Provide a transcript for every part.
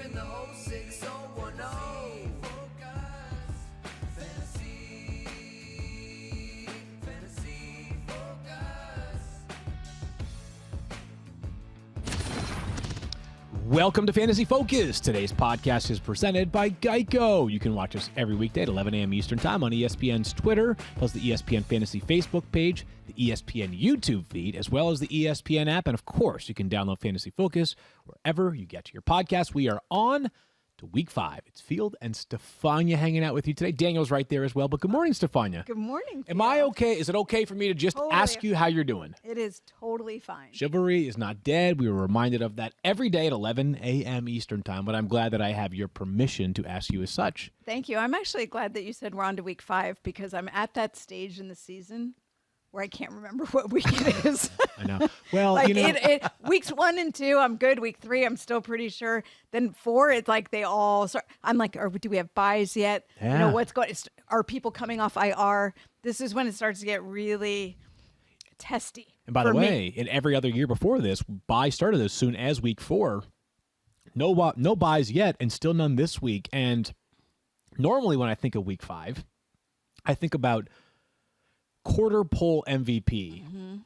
in the 06010. Fantasy Focus. Welcome to Fantasy Focus. Today's podcast is presented by Geico. You can watch us every weekday at 11 a.m. Eastern Time on ESPN's Twitter, plus the ESPN Fantasy Facebook page, the ESPN YouTube feed, as well as the ESPN app. And, of course, you can download Fantasy Focus wherever you get your podcast. We are on to Week 5. It's Field and Stephania hanging out with you today. Daniel's right there as well. But good morning, Stephania. Good morning, Field. Am I okay? Is it okay for me to just ask you how you're doing? It is totally fine. Chivalry is not dead. We were reminded of that every day at 11 a.m. Eastern Time, but I'm glad that I have your permission to ask you as such. Thank you. I'm actually glad that you said we're on to Week 5 because I'm at that stage in the season where I can't remember what week it is. I know. Well, like you know. Weeks 1 and 2, I'm good. Week 3, I'm still pretty sure. Then 4, it's like they all start. I'm like, do we have buys yet? Yeah. You know, what's going? Are people coming off IR? This is when it starts to get really testy. And by the way, me. in every other year before this, buys started as soon as Week 4. No buys yet, and still none this week. And normally when I think of Week 5, I think about quarter poll MVP. Mm-hmm.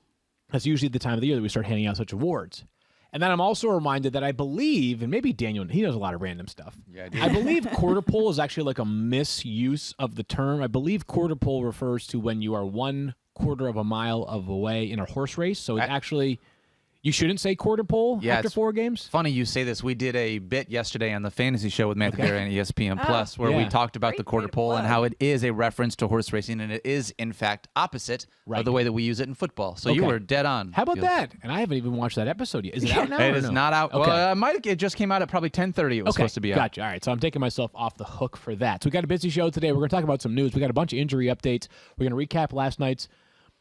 That's usually the time of the year that we start handing out such awards. And then I'm also reminded that I believe, and maybe Daniel, he does a lot of random stuff. Yeah, I do. I believe quarter poll is actually like a misuse of the term. I believe quarter poll refers to when you are 1/4 of a mile away in a horse race. So it's actually, you shouldn't say quarter poll after 4 games? Funny you say this. We did a bit yesterday on the fantasy show with Matthew Berry and ESPN Plus where we talked about the quarter poll and how it is a reference to horse racing, and it is, in fact, opposite of the way that we use it in football. So you were dead on. How about that? And I haven't even watched that episode yet. Is it out now? It is not out. Okay. Well, it just came out at probably 10:30. It was supposed to be out. Gotcha. All right, so I'm taking myself off the hook for that. So we got a busy show today. We're going to talk about some news. We got a bunch of injury updates. We're going to recap last night's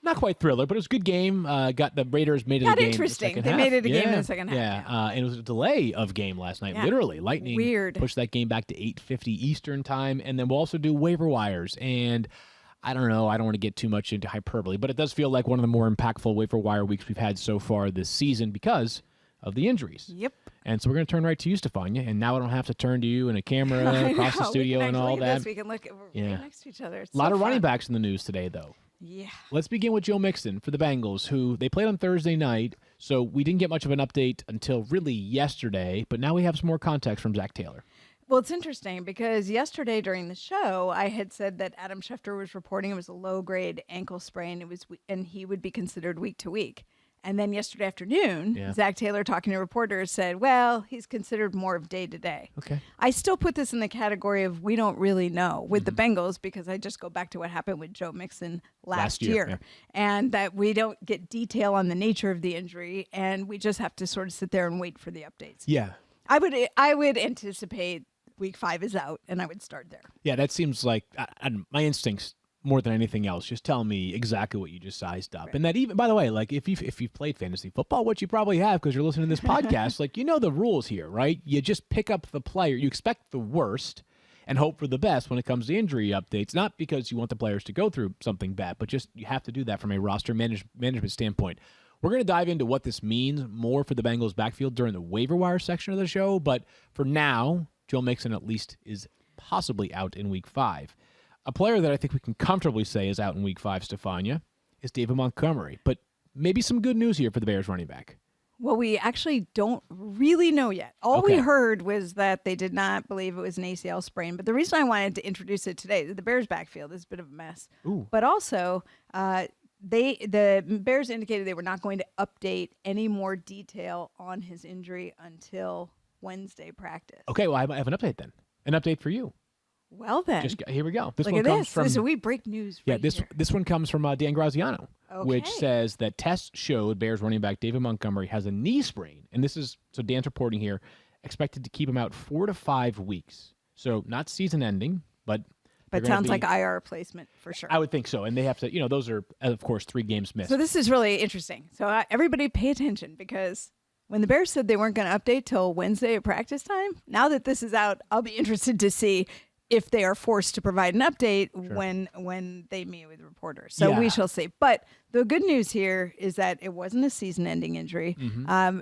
not quite thriller, but it was a good game. Got the Raiders made it a game. Interesting. The They made it a game in the second half. Yeah, and it was a delay of game last night. Literally, Lightning pushed that game back to 8:50 Eastern time, and then we'll also do waiver wires. And I don't know. I don't want to get too much into hyperbole, but it does feel like one of the more impactful waiver wire weeks we've had so far this season because of the injuries. Yep. And so we're going to turn right to you, Stephania, and now I don't have to turn to you and a camera across the studio and all that. We can look right next to each other. It's a lot so of running fun. backs in the news today, though. Yeah. Let's begin with Joe Mixon for the Bengals, who they played on Thursday night, so we didn't get much of an update until really yesterday, but now we have some more context from Zach Taylor. Well, it's interesting because yesterday during the show, I had said that Adam Schefter was reporting it was a low-grade ankle sprain, and he would be considered week to week. And then yesterday afternoon, Zach Taylor, talking to reporters, said, well, he's considered more of day-to-day. Okay. I still put this in the category of we don't really know with the Bengals because I just go back to what happened with Joe Mixon last year. And that we don't get detail on the nature of the injury, and we just have to sort of sit there and wait for the updates. Yeah. I would anticipate Week 5 is out, and I would start there. Yeah, that seems like my instincts more than anything else. Just tell me exactly what you just sized up. Right. And that even, by the way, like if you've played fantasy football, which you probably have because you're listening to this podcast, like you know the rules here, right? You just pick up the player. You expect the worst and hope for the best when it comes to injury updates, not because you want the players to go through something bad, but just you have to do that from a roster management standpoint. We're going to dive into what this means more for the Bengals backfield during the waiver wire section of the show, but for now, Joe Mixon at least is possibly out in Week 5. A player that I think we can comfortably say is out in Week 5, Stephania, is David Montgomery. But maybe some good news here for the Bears running back. Well, we actually don't really know yet. All we heard was that they did not believe it was an ACL sprain. But the reason I wanted to introduce it today, the Bears backfield is a bit of a mess. Ooh. But also, the Bears indicated they were not going to update any more detail on his injury until Wednesday practice. Okay, well, I have an update then. An update for you. Well, then. Here we go. This Look one at comes this. from. So we break news right here. This one comes from Dan Graziano, which Okay. says that tests showed Bears running back David Montgomery has a knee sprain. And this is, so Dan's reporting here, expected to keep him out 4 to 5 weeks. So not season ending, but sounds like IR replacement for sure. I would think so. And they have to, those are, of course, 3 games missed. So this is really interesting. So everybody pay attention because when the Bears said they weren't going to update till Wednesday at practice time, now that this is out, I'll be interested to see if they are forced to provide an update when they meet with reporters. So we shall see. But the good news here is that it wasn't a season-ending injury.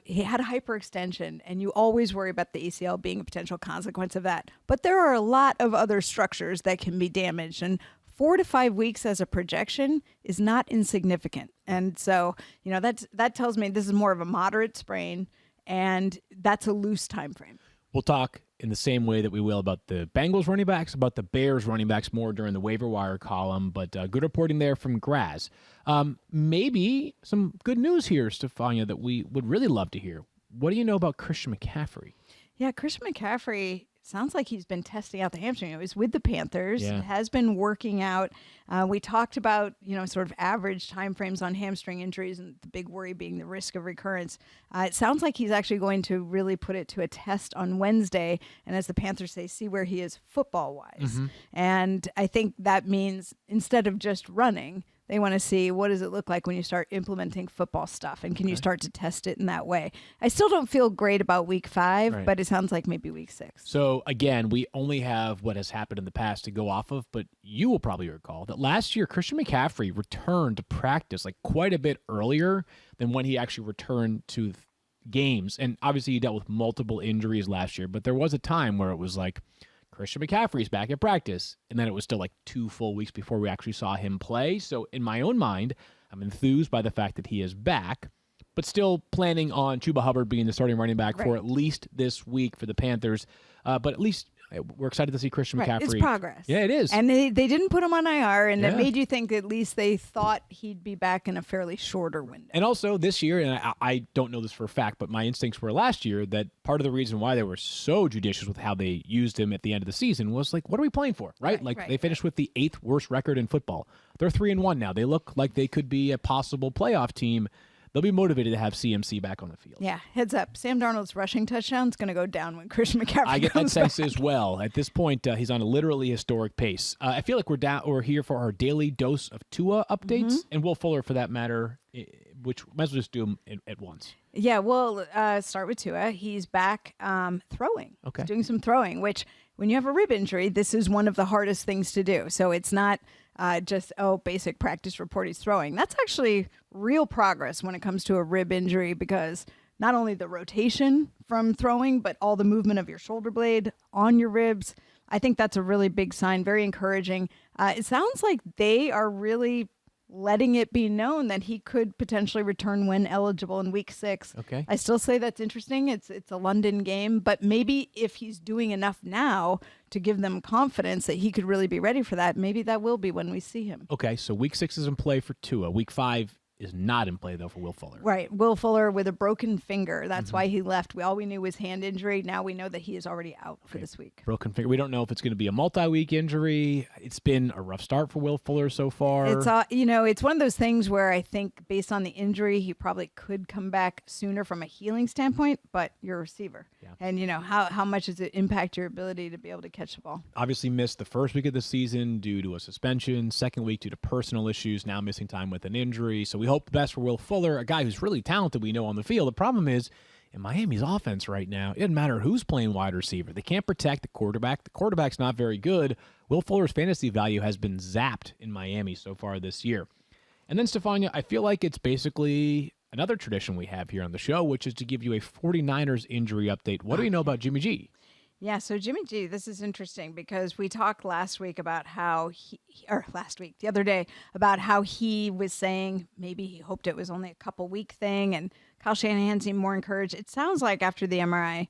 He had a hyperextension, and you always worry about the ACL being a potential consequence of that. But there are a lot of other structures that can be damaged, and 4 to 5 weeks as a projection is not insignificant. And so, that tells me this is more of a moderate sprain, and that's a loose time frame. We'll talk in the same way that we will about the Bengals running backs, about the Bears running backs more during the waiver wire column, but good reporting there from Graz. Maybe some good news here, Stephania, that we would really love to hear. What do you know about Christian McCaffrey? Yeah, Christian McCaffrey sounds like he's been testing out the hamstring. He was with the Panthers, has been working out. We talked about, sort of average timeframes on hamstring injuries, and the big worry being the risk of recurrence. It sounds like he's actually going to really put it to a test on Wednesday, and as the Panthers say, see where he is football-wise. And I think that means instead of just running, they want to see what does it look like when you start implementing football stuff, and can you start to test it in that way. I still don't feel great about week 5, but it sounds like maybe week 6. So again, we only have what has happened in the past to go off of, but you will probably recall that last year Christian McCaffrey returned to practice like quite a bit earlier than when he actually returned to games. And obviously he dealt with multiple injuries last year, but there was a time where it was like Christian McCaffrey's back at practice, and then it was still like 2 full weeks before we actually saw him play. So in my own mind, I'm enthused by the fact that he is back, but still planning on Chuba Hubbard being the starting running back for at least this week for the Panthers. But at least we're excited to see Christian McCaffrey. It's progress. Yeah, it is. And they didn't put him on IR, and it made you think at least they thought he'd be back in a fairly shorter window. And also this year, and I don't know this for a fact, but my instincts were last year that part of the reason why they were so judicious with how they used him at the end of the season was like, what are we playing for, right? They finished with the 8th worst record in football. They're 3-1 now. They look like they could be a possible playoff team. They'll be motivated to have CMC back on the field. Yeah, heads up. Sam Darnold's rushing touchdown is going to go down when Christian McCaffrey I get that comes sense back. as well. At this point, he's on a literally historic pace. I feel like we're here for our daily dose of Tua updates, and Will Fuller for that matter, which might as well just do them at once. Yeah, we'll start with Tua. He's back throwing. Okay. He's doing some throwing, which when you have a rib injury, this is one of the hardest things to do. So it's not just, basic practice report he's throwing. That's actually real progress when it comes to a rib injury, because not only the rotation from throwing, but all the movement of your shoulder blade on your ribs. I think that's a really big sign, very encouraging. It sounds like they are really letting it be known that he could potentially return when eligible in week 6. Okay. I still say that's interesting. It's a London game, but maybe if he's doing enough now to give them confidence that he could really be ready for that, maybe that will be when we see him. Okay, so week 6 is in play for Tua. Week 5 is not in play, though, for Will Fuller. Right. Will Fuller with a broken finger. That's why he left. All we knew was hand injury. Now we know that he is already out for this week. Broken finger. We don't know if it's going to be a multi-week injury. It's been a rough start for Will Fuller so far. It's it's one of those things where I think based on the injury, he probably could come back sooner from a healing standpoint, but you're a receiver. Yeah. And, how much does it impact your ability to be able to catch the ball? Obviously missed the first week of the season due to a suspension, second week due to personal issues, now missing time with an injury. So we hope the best for Will Fuller, a guy who's really talented, we know, on the field. The problem is, in Miami's offense right now, it doesn't matter who's playing wide receiver. They can't protect the quarterback. The quarterback's not very good. Will Fuller's fantasy value has been zapped in Miami so far this year. And then, Stephania, I feel like it's basically another tradition we have here on the show, which is to give you a 49ers injury update. What do we know about Jimmy G? Yeah, so Jimmy G, this is interesting because we talked last week about how the other day, about how he was saying maybe he hoped it was only a couple week thing, and Kyle Shanahan seemed more encouraged. It sounds like after the MRI,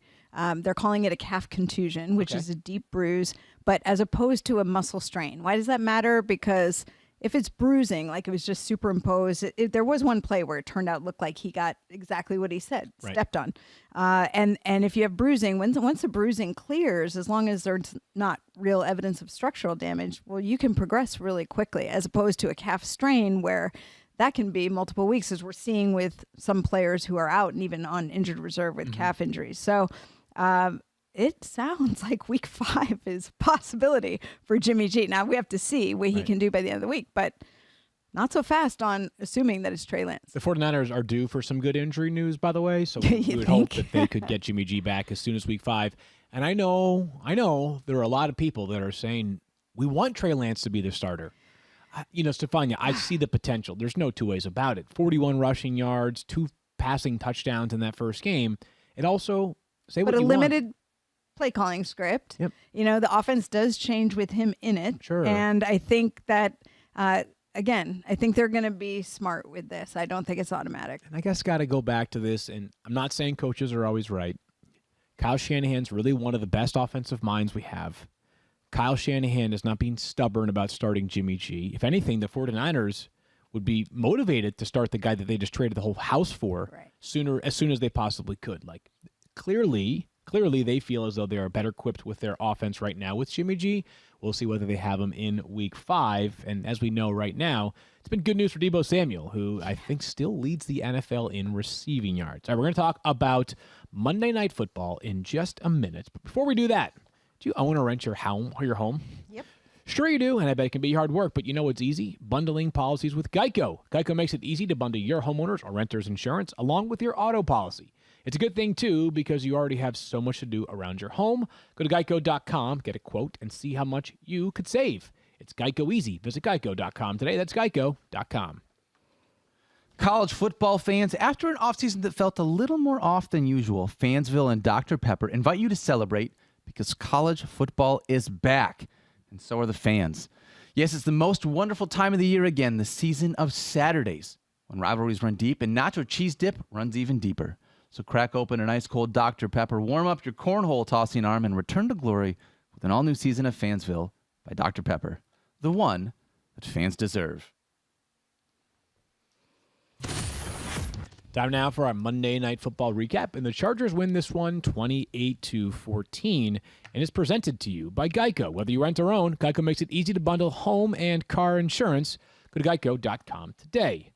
they're calling it a calf contusion, which is a deep bruise, but as opposed to a muscle strain. Why does that matter? Because if it's bruising, like it was just superimposed, there was one play where it turned out looked like he got exactly what he said, stepped on. And if you have bruising, once the bruising clears, as long as there's not real evidence of structural damage, well, you can progress really quickly, as opposed to a calf strain where that can be multiple weeks, as we're seeing with some players who are out and even on injured reserve with calf injuries. So it sounds like week 5 is a possibility for Jimmy G. Now, we have to see what he can do by the end of the week, but not so fast on assuming that it's Trey Lance. The 49ers are due for some good injury news, by the way, so we would hope that they could get Jimmy G back as soon as week 5. And I know there are a lot of people that are saying we want Trey Lance to be the starter. Stephania, I see the potential. There's no two ways about it. 41 rushing yards, 2 passing touchdowns in that first game. It also but a limited play calling script. Yep. The offense does change with him in it. Sure. And I think that again, I think they're going to be smart with this. I don't think it's automatic. And I guess got to go back to this, and I'm not saying coaches are always right. Kyle Shanahan's really one of the best offensive minds we have. Kyle Shanahan is not being stubborn about starting Jimmy G. If anything, the 49ers would be motivated to start the guy that they just traded the whole house for as soon as they possibly could. Like, clearly they feel as though they are better equipped with their offense right now with Jimmy G. We'll see whether they have him in week 5. And as we know right now, it's been good news for Deebo Samuel, who I think still leads the NFL in receiving yards. All right, we're going to talk about Monday Night Football in just a minute. But before we do that, do you own or rent your home? Yep. Sure you do, and I bet it can be hard work, but you know what's easy? Bundling policies with Geico. Geico makes it easy to bundle your homeowners or renters insurance along with your auto policy. It's a good thing, too, because you already have so much to do around your home. Go to geico.com, get a quote, and see how much you could save. It's Geico easy. Visit geico.com today. That's geico.com. College football fans, after an offseason that felt a little more off than usual, Fansville and Dr. Pepper invite you to celebrate because college football is back, and so are the fans. Yes, it's the most wonderful time of the year again, the season of Saturdays, when rivalries run deep and nacho cheese dip runs even deeper. So crack open an ice-cold Dr. Pepper, warm up your cornhole tossing arm, and return to glory with an all-new season of Fansville by Dr. Pepper, the one that fans deserve. Time now for our Monday Night Football recap, and the Chargers win this one 28-14, and it's presented to you by Geico. Whether you rent or own, Geico makes it easy to bundle home and car insurance. Go to geico.com today.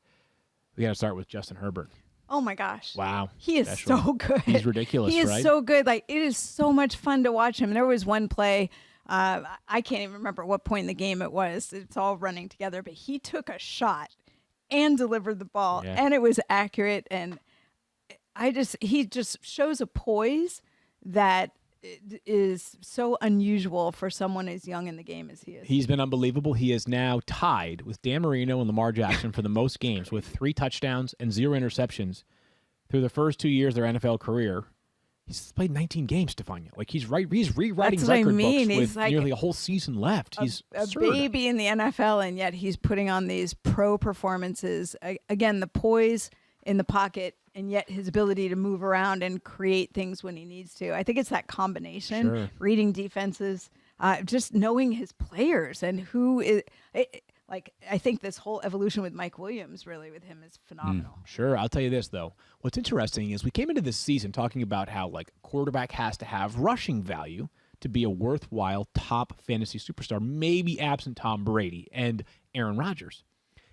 We got to start with Justin Herbert. Oh my gosh. Wow. He is so good. He's ridiculous, He is right? so good. Like, it is so much fun to watch him. There was one play, I can't even remember what point in the game it was. It's all running together, but he took a shot and delivered the ball, and it was accurate. And he just shows a poise that is so unusual for someone as young in the game as he is. He's been unbelievable. He is now tied with Dan Marino and Lamar Jackson for the most games with 3 touchdowns and 0 interceptions through the first 2 years of their NFL career. He's played 19 games, Stephania. Like, he's rewriting record books with like nearly a whole season left. He's a baby in the NFL, and yet he's putting on these pro performances. Again, the poise in the pocket, and yet his ability to move around and create things when he needs to. I think it's that combination, reading defenses, just knowing his players and who is I think this whole evolution with Mike Williams really with him is phenomenal. Sure. I'll tell you this, though. What's interesting is we came into this season talking about how, like, quarterback has to have rushing value to be a worthwhile top fantasy superstar, maybe absent Tom Brady and Aaron Rodgers.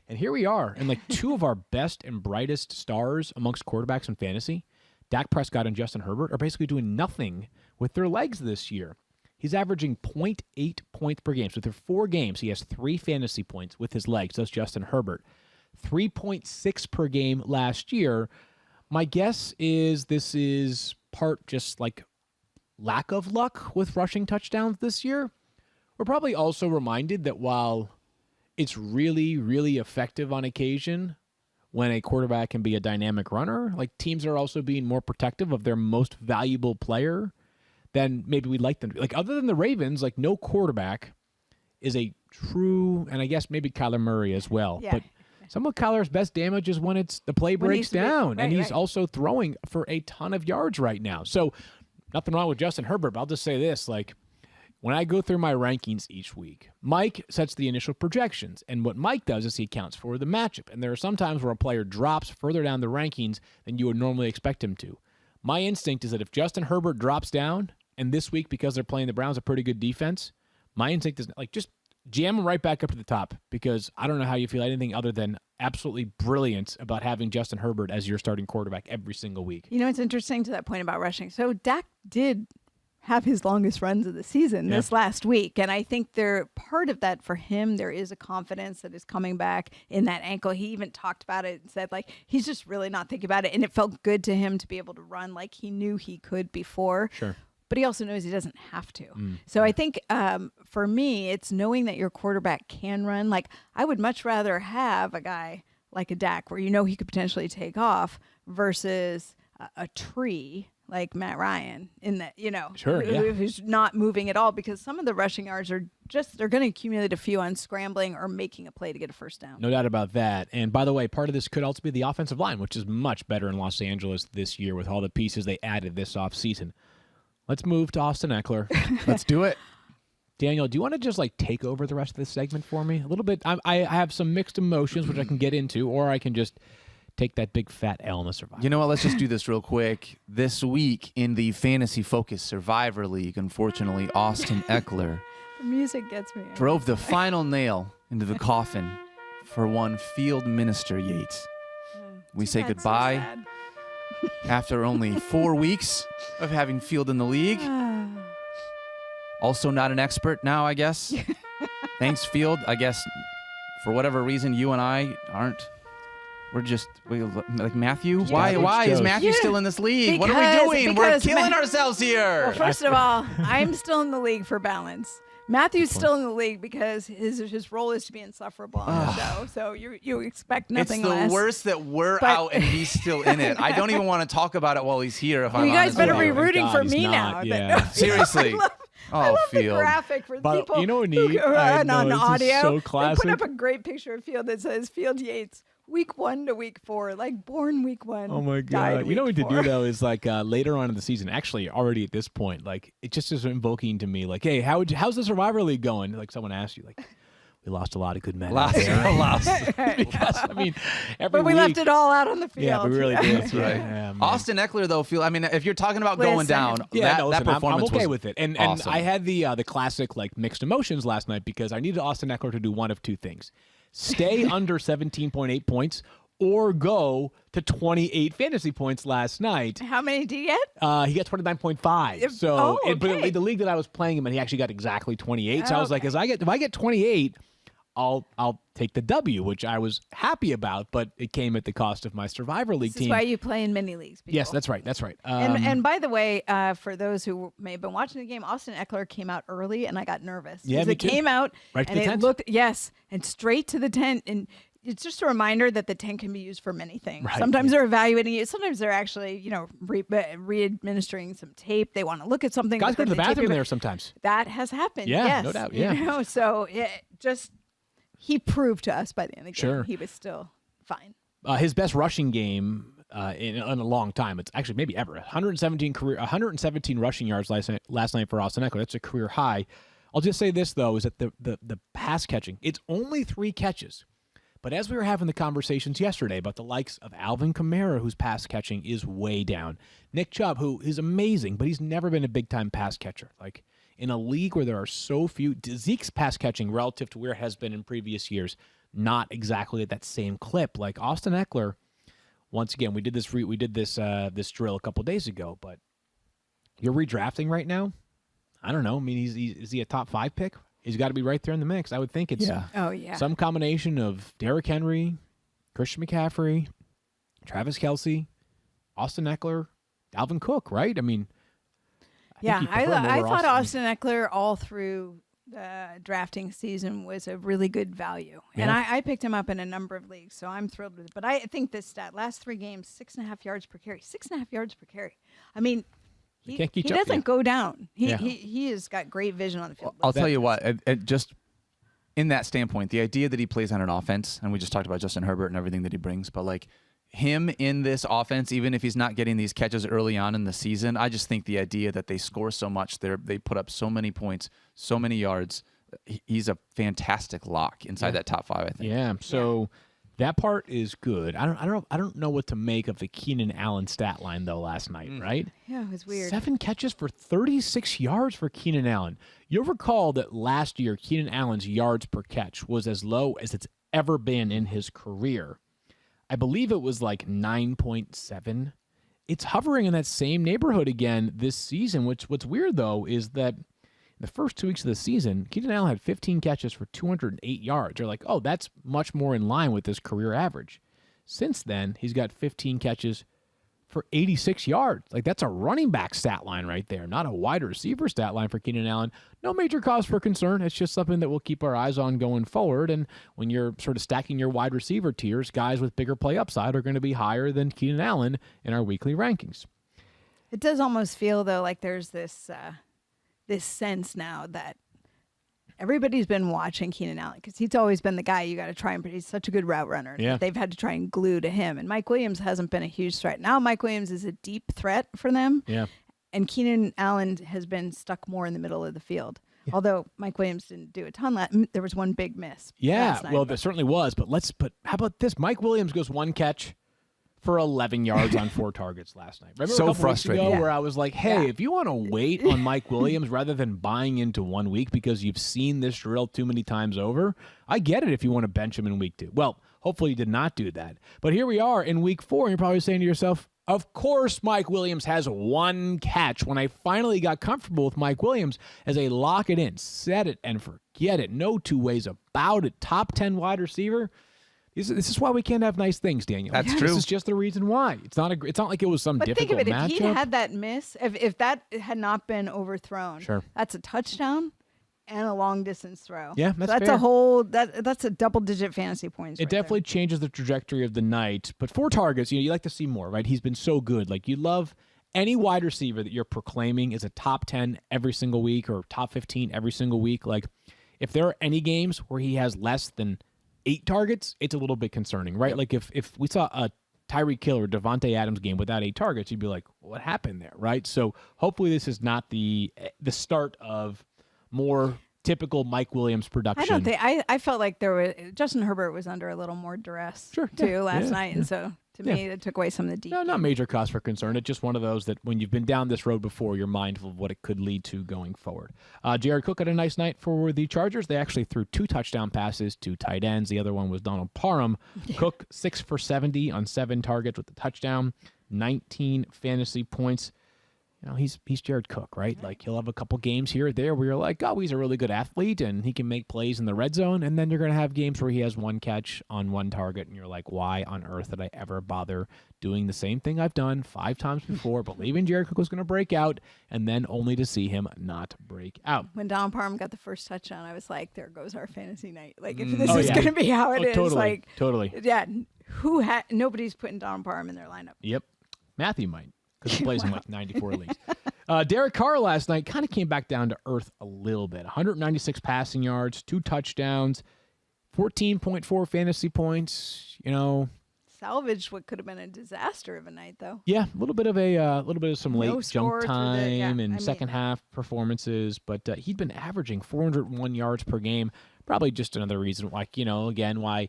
And here we are, and like 2 of our best and brightest stars amongst quarterbacks in fantasy, Dak Prescott and Justin Herbert, are basically doing nothing with their legs this year. He's averaging 0.8 points per game. So through 4 games, he has 3 fantasy points with his legs. That's Justin Herbert. 3.6 per game last year. My guess is this is part just like lack of luck with rushing touchdowns this year. We're probably also reminded that while it's really, really effective on occasion when a quarterback can be a dynamic runner, like, teams are also being more protective of their most valuable player than maybe we'd like them to be. Like, other than the Ravens, like, no quarterback is a true, and I guess maybe Kyler Murray as well. Yeah. But some of Kyler's best damage is when the play breaks down, and he's also throwing for a ton of yards right now. So nothing wrong with Justin Herbert, but I'll just say this, like, when I go through my rankings each week, Mike sets the initial projections, and what Mike does is he accounts for the matchup. And there are some times where a player drops further down the rankings than you would normally expect him to. My instinct is that if Justin Herbert drops down, and this week, because they're playing the Browns, a pretty good defense, my instinct is like, just jam him right back up to the top, because I don't know how you feel anything other than absolutely brilliant about having Justin Herbert as your starting quarterback every single week. You know, it's interesting to that point about rushing. So Dak did have his longest runs of the season this last week. And I think part of that for him, there is a confidence that is coming back in that ankle. He even talked about it and said, like, he's just really not thinking about it. And it felt good to him to be able to run like he knew he could before. Sure. but he also knows he doesn't have to. So I think for me, it's knowing that your quarterback can run. Like, I would much rather have a guy like a Dak where he could potentially take off versus a tree like Matt Ryan in that, who's not moving at all, because some of the rushing yards are they're going to accumulate a few on scrambling or making a play to get a first down. No doubt about that. And by the way, part of this could also be the offensive line, which is much better in Los Angeles this year with all the pieces they added this offseason. Let's move to Austin Eckler. Let's do it. Daniel, do you want to just take over the rest of this segment for me? A little bit. I have some mixed emotions, which I can get into, or I can just take that big fat L in the Survivor. You know what? Let's just do this real quick. This week in the Fantasy Focus Survivor League, unfortunately, Austin Eckler The music gets me. drove the final nail into the coffin for one Field Minister Yates. We say That's so goodbye sad. after only 4 weeks of having Field in the league. Also not an expert now, I guess. Thanks, Field. I guess for whatever reason, you and I aren't. We like Matthew. Yeah. Why is Matthew still in this league? What are we doing? We're Because killing ourselves here. Well, first of all, I'm still in the league for balance. Matthew's still in the league because his role is to be insufferable on the show. So you expect nothing It's the less. worst that we're But- out and he's still in it. I don't even want to talk about it while he's here. If Well, I'm you guys honest better with be you. rooting for he's me not, now. yeah. Seriously. I love the Field. graphic for But people you know what we who need? are I on know, this is audio. so They classic. put up a great picture of Field that says Field Yates, week 1 to week 4, like born week 1. Oh my died God! You know what week to do 4. though is later on in the season. Actually, already at this point, it just is invoking to me. Hey, how's the Survivor League going? Like someone asked you, we lost a lot of good men. out there. Lost. Because every But we week, left it all out on the field. Yeah, we really did. That's right. Yeah, man. Austin Eckler, though, if you're talking about going Listen. down, Yeah, that listen, performance I'm okay was with it. And awesome. I had the classic mixed emotions last night because I needed Austin Eckler to do one of two things: stay under 17.8 points or go to 28 fantasy points last night. How many do you get? He got 29.5. So, Oh, but okay. the league that I was playing him in, he actually got exactly 28. So I was like, if I get 28, I'll take the W, which I was happy about, but it came at the cost of my Survivor League This is team. why you play in mini leagues. People. Yes, that's right. That's right. And by the way, for those who may have been watching the game, Austin Eckler came out early, and I got nervous. Yeah, because me it too. came out Right to and the it tent. looked and straight to the tent. And it's just a reminder that the tent can be used for many things. Right, Sometimes they're evaluating it. Sometimes they're actually, re-administering some tape. They want to look at something. Guys go to the tape bathroom it- there sometimes. That has happened. Yeah, yes, no doubt, yeah. So he proved to us by the end of the game Sure. he was still fine. His best rushing game in a long time. It's actually maybe ever. 117 rushing yards last night for Austin Eckler. That's a career high. I'll just say this though, is that the pass catching, it's only 3 catches. But as we were having the conversations yesterday about the likes of Alvin Kamara, whose pass catching is way down, Nick Chubb, who is amazing, but he's never been a big-time pass catcher. In a league where there are so few, Zeke's pass catching relative to where it has been in previous years, not exactly at that same clip. Like Austin Eckler, once again, we did this drill a couple days ago, but you're redrafting right now. I don't know. I mean, is he a top 5 pick? He's got to be right there in the mix. I would think it's Oh yeah. some combination of Derrick Henry, Christian McCaffrey, Travis Kelce, Austin Eckler, Dalvin Cook, right? I mean, I thought Austin Eckler all through the drafting season was a really good value. And Yeah. I picked him up in a number of leagues, so I'm thrilled with it. But I think this stat, last 3 games, 6.5 yards per carry. 6.5 yards per carry. I mean, he can't keep up, doesn't yeah. go down. Yeah. He has got great vision on the field. I'll tell you what, just in that standpoint, the idea that he plays on an offense, and we just talked about Justin Herbert and everything that he brings, but him in this offense, even if he's not getting these catches early on in the season, I just think the idea that they score so much, they put up so many points, so many yards, he's a fantastic lock inside that top 5, I think. Yeah. So that part is good. I don't know what to make of the Keenan Allen stat line though last night, right? Yeah, it was weird. 7 catches for 36 yards for Keenan Allen. You'll recall that last year Keenan Allen's yards per catch was as low as it's ever been in his career. I believe it was 9.7. It's hovering in that same neighborhood again this season, what's weird though is that the first 2 weeks of the season, Keenan Allen had 15 catches for 208 yards. You're like, oh, that's much more in line with his career average. Since then, he's got 15 catches for 86 yards. Like, that's a running back stat line right there, not a wide receiver stat line for Keenan Allen. No major cause for concern. It's just something that we'll keep our eyes on going forward. And when you're sort of stacking your wide receiver tiers, guys with bigger play upside are going to be higher than Keenan Allen in our weekly rankings. It does almost feel, though, like there's this sense now that everybody's been watching Keenan Allen because he's always been the guy you got to try and, but he's such a good route runner. Yeah. They've had to try and glue to him. And Mike Williams hasn't been a huge threat. Now Mike Williams is a deep threat for them. Yeah. And Keenan Allen has been stuck more in the middle of the field. Yeah. Although Mike Williams didn't do a ton. There was one big miss. Yeah, last night, well, there certainly was. But how about this? Mike Williams goes one catch for 11 yards on 4 targets last night. Remember so a couple frustrating. weeks ago where I was like, hey, if you want to wait on Mike Williams rather than buying into 1 week because you've seen this drill too many times over, I get it if you want to bench him in week 2. Well, hopefully you did not do that. But here we are in week 4, and you're probably saying to yourself, of course Mike Williams has 1 catch. When I finally got comfortable with Mike Williams as a lock it in, set it and forget it, no two ways about it, top 10 wide receiver. This is why we can't have nice things, Daniel. That's true. This is just the reason why. It's not like it was some but difficult matchup. But think of it, if he had that miss, if that had not been overthrown, sure, that's a touchdown and a long distance throw. Yeah, that's fair. That's that's a double-digit fantasy points. It definitely changes the trajectory of the night. But 4 targets, you like to see more, right? He's been so good. Like, you love any wide receiver that you're proclaiming is a top 10 every single week or top 15 every single week. Like, if there are any games where he has less than 8 targets, it's a little bit concerning, right? Yep. Like if we saw a Tariq Hill or Devontae Adams game without 8 targets, you'd be like, what happened there, right? So hopefully this is not the start of more typical Mike Williams production. I don't think I felt like Justin Herbert was under a little more duress last night, and so to me it took away some of the deep. No, not major cause for concern. It's just one of those that when you've been down this road before, you're mindful of what it could lead to going forward. Jared Cook had a nice night for the Chargers. They actually threw 2 touchdown passes to tight ends. The other one was Donald Parham. Yeah. Cook 6 for 70 on 7 targets with the touchdown, 19 fantasy points. You know, he's Jared Cook, right? Like, he'll have a couple games here or there where you're like, oh, he's a really good athlete and he can make plays in the red zone. And then you're going to have games where he has 1 catch on 1 target and you're like, why on earth did I ever bother doing the same thing I've done 5 times before, believing Jared Cook was going to break out, and then only to see him not break out. When Donald Parham got the first touchdown, I was like, there goes our fantasy night. Like, if this is going to be how it is. Totally. Yeah. Nobody's putting Donald Parham in their lineup. Yep. Matthew might, because he plays in like 94 leagues. Derek Carr last night kind of came back down to earth a little bit. 196 passing yards, 2 touchdowns, 14.4 fantasy points. You know, salvaged what could have been a disaster of a night, though. Yeah, a little bit of some late jump time and second half performances, but he'd been averaging 401 yards per game. Probably just another reason, like, you know, again, why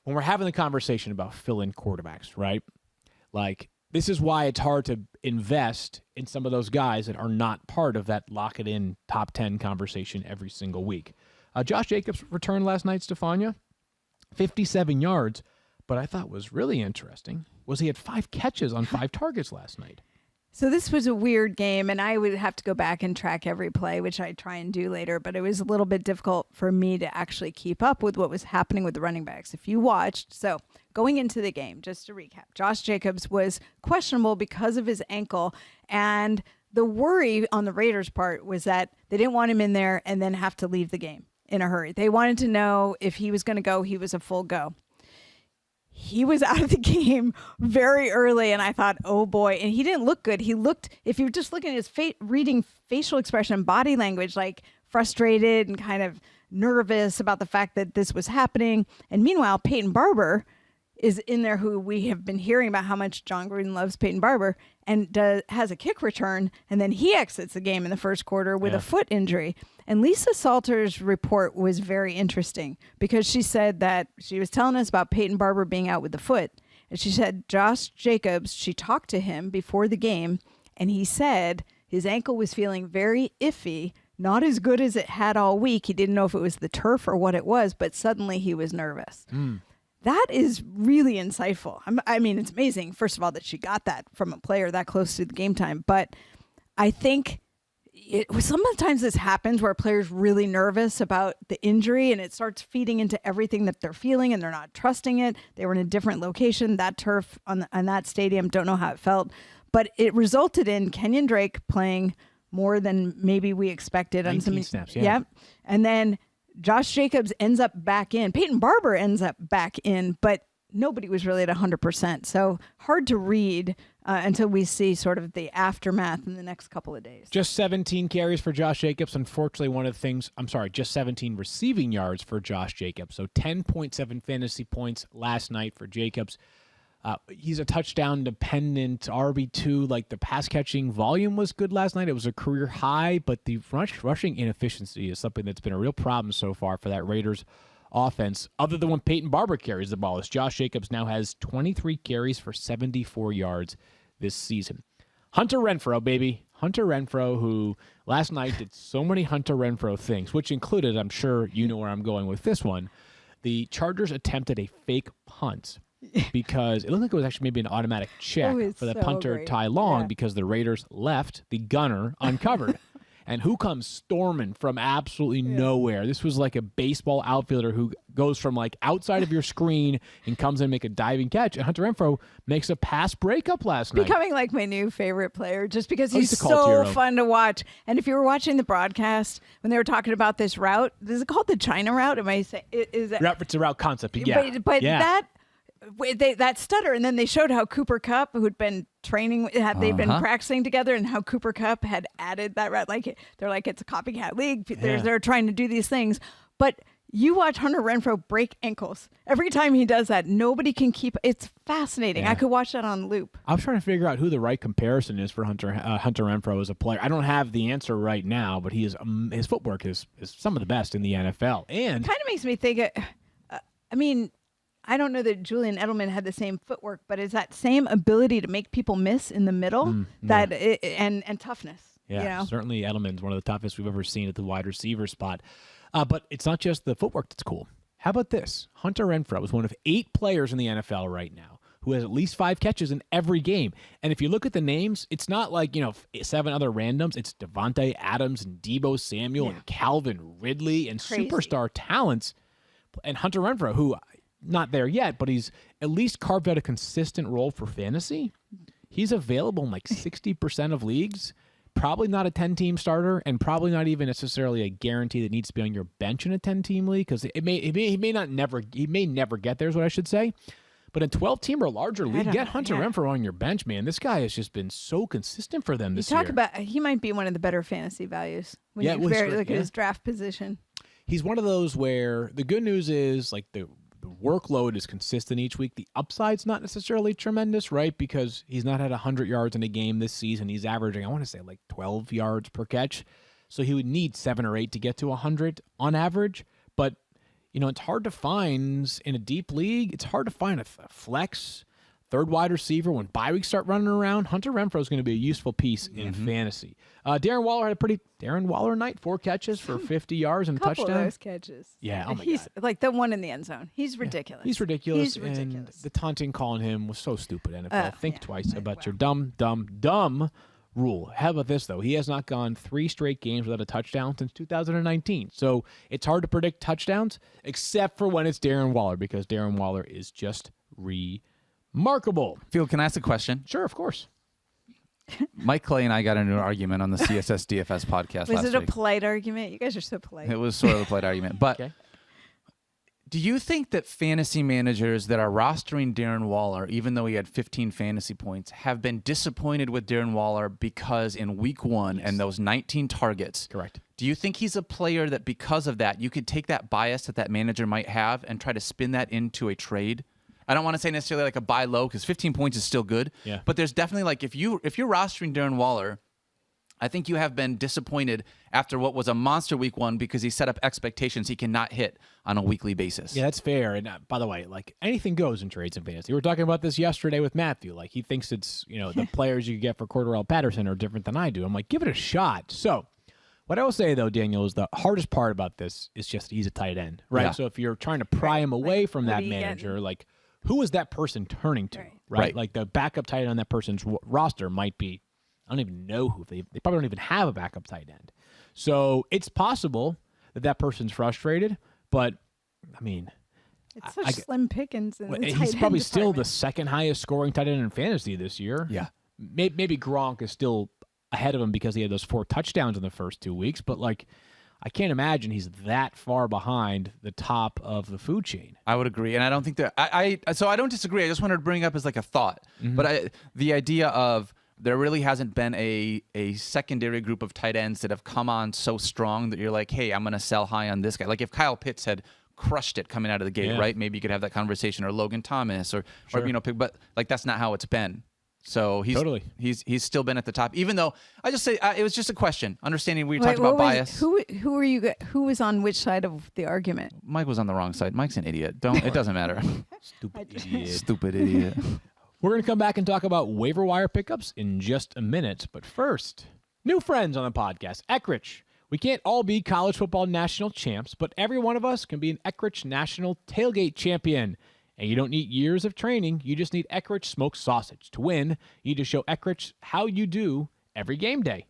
when we're having the conversation about fill-in quarterbacks, right? Like, this is why it's hard to invest in some of those guys that are not part of that lock-it-in top 10 conversation every single week. Josh Jacobs returned last night, Stephania, 57 yards, but I thought was really interesting was he had 5 catches on 5 targets last night. So this was a weird game, and I would have to go back and track every play, which I try and do later, but it was a little bit difficult for me to actually keep up with what was happening with the running backs. If you watched, so going into the game, just to recap, Josh Jacobs was questionable because of his ankle, and the worry on the Raiders' part was that they didn't want him in there and then have to leave the game in a hurry. They wanted to know if he was going to go, he was a full go. He was out of the game very early, and I thought, oh boy. And he didn't look good. He looked, if you're just looking at his reading facial expression and body language, like frustrated and kind of nervous about the fact that this was happening. And meanwhile, Peyton Barber is in there, who we have been hearing about how much John Gruden loves Peyton Barber, and has a kick return, and then he exits the game in the first quarter with a foot injury. And Lisa Salter's report was very interesting because she said that she was telling us about Peyton Barber being out with the foot. And she said Josh Jacobs, she talked to him before the game, and he said his ankle was feeling very iffy, not as good as it had all week. He didn't know if it was the turf or what it was, but suddenly he was nervous. That is really insightful. I mean, it's amazing, first of all, that she got that from a player that close to the game time. But I think sometimes this happens where a player's really nervous about the injury and it starts feeding into everything that they're feeling and they're not trusting it. They were in a different location, that turf on that stadium, don't know how it felt. But it resulted in Kenyon Drake playing more than maybe we expected. 19 snaps, yeah. Yep. And then Josh Jacobs ends up back in. Peyton Barber ends up back in, but nobody was really at 100%. So hard to read until we see sort of the aftermath in the next couple of days. Just 17 carries for Josh Jacobs. Unfortunately, just 17 receiving yards for Josh Jacobs. So 10.7 fantasy points last night for Jacobs. He's a touchdown-dependent RB2. Like, the pass-catching volume was good last night. It was a career high, but the rushing inefficiency is something that's been a real problem so far for that Raiders offense, other than when Peyton Barber carries the ball, as Josh Jacobs now has 23 carries for 74 yards this season. Hunter Renfro, baby. Hunter Renfro, who last night did so many Hunter Renfro things, which included, I'm sure you know where I'm going with this one, the Chargers attempted a fake punt because it looked like it was actually maybe an automatic check for the punter, Ty Long, because the Raiders left the gunner uncovered. And who comes storming from absolutely nowhere? This was like a baseball outfielder who goes from like outside of your screen and comes in and make a diving catch. And Hunter Renfro makes a pass breakup last night. Becoming like my new favorite player just because he's so fun to watch. And if you were watching the broadcast when they were talking about this route, is it called the China route? Am I saying is that? It's a route concept, yeah. But that stutter, and then they showed how Cooper Kupp, who'd been training, they'd been practicing together, and how Cooper Kupp had added that route. Like they're like, it's a copycat league. They're trying to do these things, but you watch Hunter Renfro break ankles every time he does that. Nobody can keep. It's fascinating. I could watch that on loop. I was trying to figure out who the right comparison is for Hunter Renfro as a player. I don't have the answer right now, but he is his footwork is some of the best in the NFL, and kind of makes me think. I don't know that Julian Edelman had the same footwork, but is that same ability to make people miss in the middle and toughness. Yeah, you know? Certainly Edelman's one of the toughest we've ever seen at the wide receiver spot. But it's not just the footwork that's cool. How about this? Hunter Renfro is one of 8 players in the NFL right now who has at least 5 catches in every game. And if you look at the names, it's not like, 7 other randoms. It's Devontae Adams and Deebo Samuel and Calvin Ridley and superstar talents. And Hunter Renfro, who... not there yet, but he's at least carved out a consistent role for fantasy. He's available in like 60% of leagues. Probably not a 10-team starter, and probably not even necessarily a guarantee that needs to be on your bench in a 10-team league, because he may never get there, is what I should say. But in 12-team or larger league, get Hunter Renfro on your bench, man. This guy has just been so consistent for them this year. He might be one of the better fantasy values when you look at his draft position. He's one of those where the good news is like the workload is consistent each week. The upside's not necessarily tremendous, right? Because he's not had 100 yards in a game this season. He's averaging, I want to say, like 12 yards per catch. So he would need 7 or 8 to get to 100 on average. But, it's hard to find in a deep league. It's hard to find a flex third wide receiver when bye weeks start running around. Hunter Renfro is going to be a useful piece in fantasy. Darren Waller had a pretty Darren Waller night, 4 catches for 50 yards and a touchdown. Couple of those catches. Yeah, oh my he's God. like the one in the end zone. He's ridiculous. He's ridiculous. And the taunting calling him was so stupid. NFL, think twice about your dumb rule. How about this, though? He has not gone 3 straight games without a touchdown since 2019. So it's hard to predict touchdowns, except for when it's Darren Waller, because Darren Waller is just remarkable. Phil, can I ask a question? Sure, of course. Mike Clay and I got into an argument on the CSS DFS podcast last week. Was it a polite argument? You guys are so polite. It was sort of a polite argument. But do you think that fantasy managers that are rostering Darren Waller, even though he had 15 fantasy points, have been disappointed with Darren Waller because in week 1 and those 19 targets? Correct. Do you think he's a player that because of that, you could take that bias that manager might have and try to spin that into a trade? I don't want to say necessarily like a buy low, because 15 points is still good. Yeah. But there's definitely like if you're rostering Darren Waller, I think you have been disappointed after what was a monster week 1 because he set up expectations he cannot hit on a weekly basis. Yeah, that's fair. And by the way, like anything goes in trades and fantasy. We were talking about this yesterday with Matthew. Like he thinks it's, the players you get for Cordarrelle Patterson are different than I do. I'm like, give it a shot. So what I will say, though, Daniel, is the hardest part about this is just he's a tight end, right? Yeah. So if you're trying to pry him away from that manager, like who is that person turning to, right? Like the backup tight end on that person's roster might be I don't even know who they probably don't even have a backup tight end. So it's possible that person's frustrated, but I mean, it's such slim pickings. In the he's probably still the department. second highest scoring tight end in fantasy this year. Yeah. Maybe Gronk is still ahead of him because he had those 4 touchdowns in the first 2 weeks, but like, I can't imagine he's that far behind the top of the food chain. I would agree, and I don't think that so I don't disagree. I just wanted to bring up as like a thought, but the idea of there really hasn't been a secondary group of tight ends that have come on so strong that you're like, hey, I'm going to sell high on this guy. Like if Kyle Pitts had crushed it coming out of the gate, right? Maybe you could have that conversation, or Logan Thomas, or but like that's not how it's been. So he's still been at the top, even though I just say it was just a question. Understanding we talked about bias. Who were you? Who was on which side of the argument? Mike was on the wrong side. Mike's an idiot. It doesn't matter. Stupid idiot. Stupid idiot. We're going to come back and talk about waiver wire pickups in just a minute. But first, new friends on the podcast, Eckrich. We can't all be college football national champs, but every one of us can be an Eckrich national tailgate champion. And you don't need years of training. You just need Eckrich smoked sausage. To win, you need to show Eckrich how you do every game day.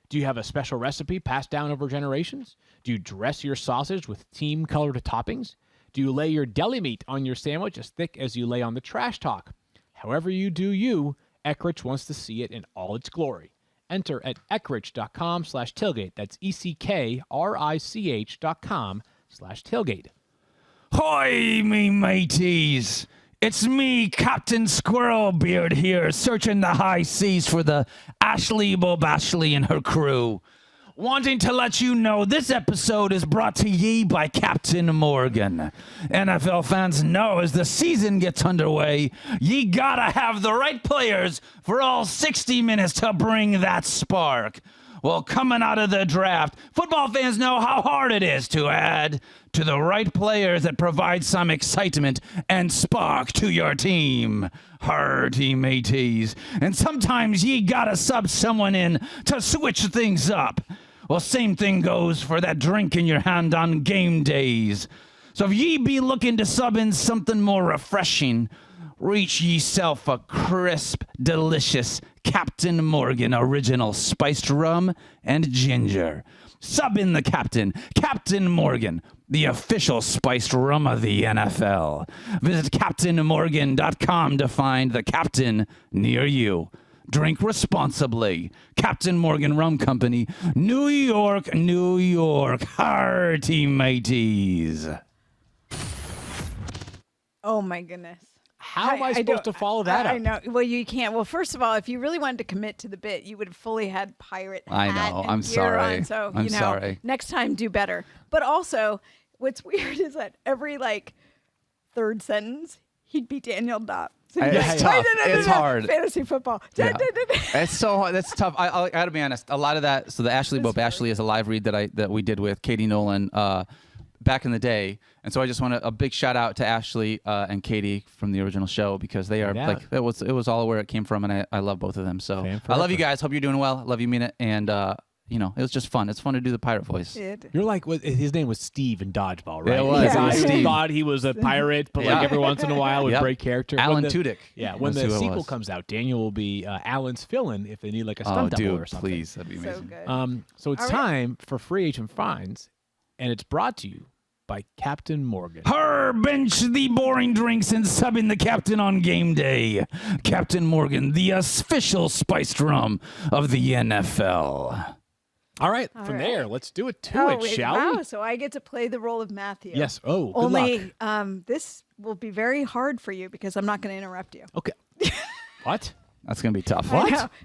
Do you have a special recipe passed down over generations? Do you dress your sausage with team-colored toppings? Do you lay your deli meat on your sandwich as thick as you lay on the trash talk? However you do you, Eckrich wants to see it in all its glory. Enter at eckrich.com/tailgate. That's ECKRICH.com/tailgate. Hoy, me mateys! It's me, Captain Squirrelbeard here, searching the high seas for the Ashley Bobashley and her crew. Wanting to let you know this episode is brought to ye by Captain Morgan. NFL fans know as the season gets underway, ye gotta have the right players for all 60 minutes to bring that spark. Well, coming out of the draft, football fans know how hard it is to add to the right players that provide some excitement and spark to your team. Hearty mateys. And sometimes ye gotta sub someone in to switch things up. Well, same thing goes for that drink in your hand on game days. So if ye be looking to sub in something more refreshing, reach yeself a crisp, delicious Captain Morgan original spiced rum and ginger. Sub in the Captain, Captain Morgan, the official spiced rum of the NFL. Visit CaptainMorgan.com to find the Captain near you. Drink responsibly. Captain Morgan Rum Company, New York, New York. Hearty mateys. Oh my goodness. How am I supposed to follow that up? I know. Well, you can't. Well, first of all, if you really wanted to commit to the bit, you would have fully had pirate hat I know. and I'm gear sorry. on. So, I'm sorry. next time do better. But also, what's weird is that every third sentence, he'd be Daniel Dopp. So It's tough. It's hard. Fantasy football. Yeah. It's so hard. That's tough. I got to be honest. A lot of that. So the Ashley Bob Ashley is a live read that we did with Katie Nolan back in the day, and so I just want a big shout out to Ashley and Katie from the original show, because they are it was all where it came from, and I love both of them. So I love you guys. Hope you're doing well. I love you, mean it, and it was just fun. It's fun to do the pirate voice. You're like, his name was Steve in Dodgeball, right? It was. I Steve. thought he was a pirate, but every once in a while would break character. Alan Tudyk. Yeah, when the sequel comes out, Daniel will be Alan's fill-in if they need a stunt double or something. Please, that'd be amazing. So good. So it's time for Free Agent Finds, and it's brought to you by Captain Morgan. Bench the boring drinks and sub in the Captain on game day. Captain Morgan, the official spiced rum of the NFL. All right, from there, let's do it shall we? So I get to play the role of Matthew. Yes. Oh, good luck. Only this will be very hard for you because I'm not going to interrupt you. Okay. What? That's gonna be tough.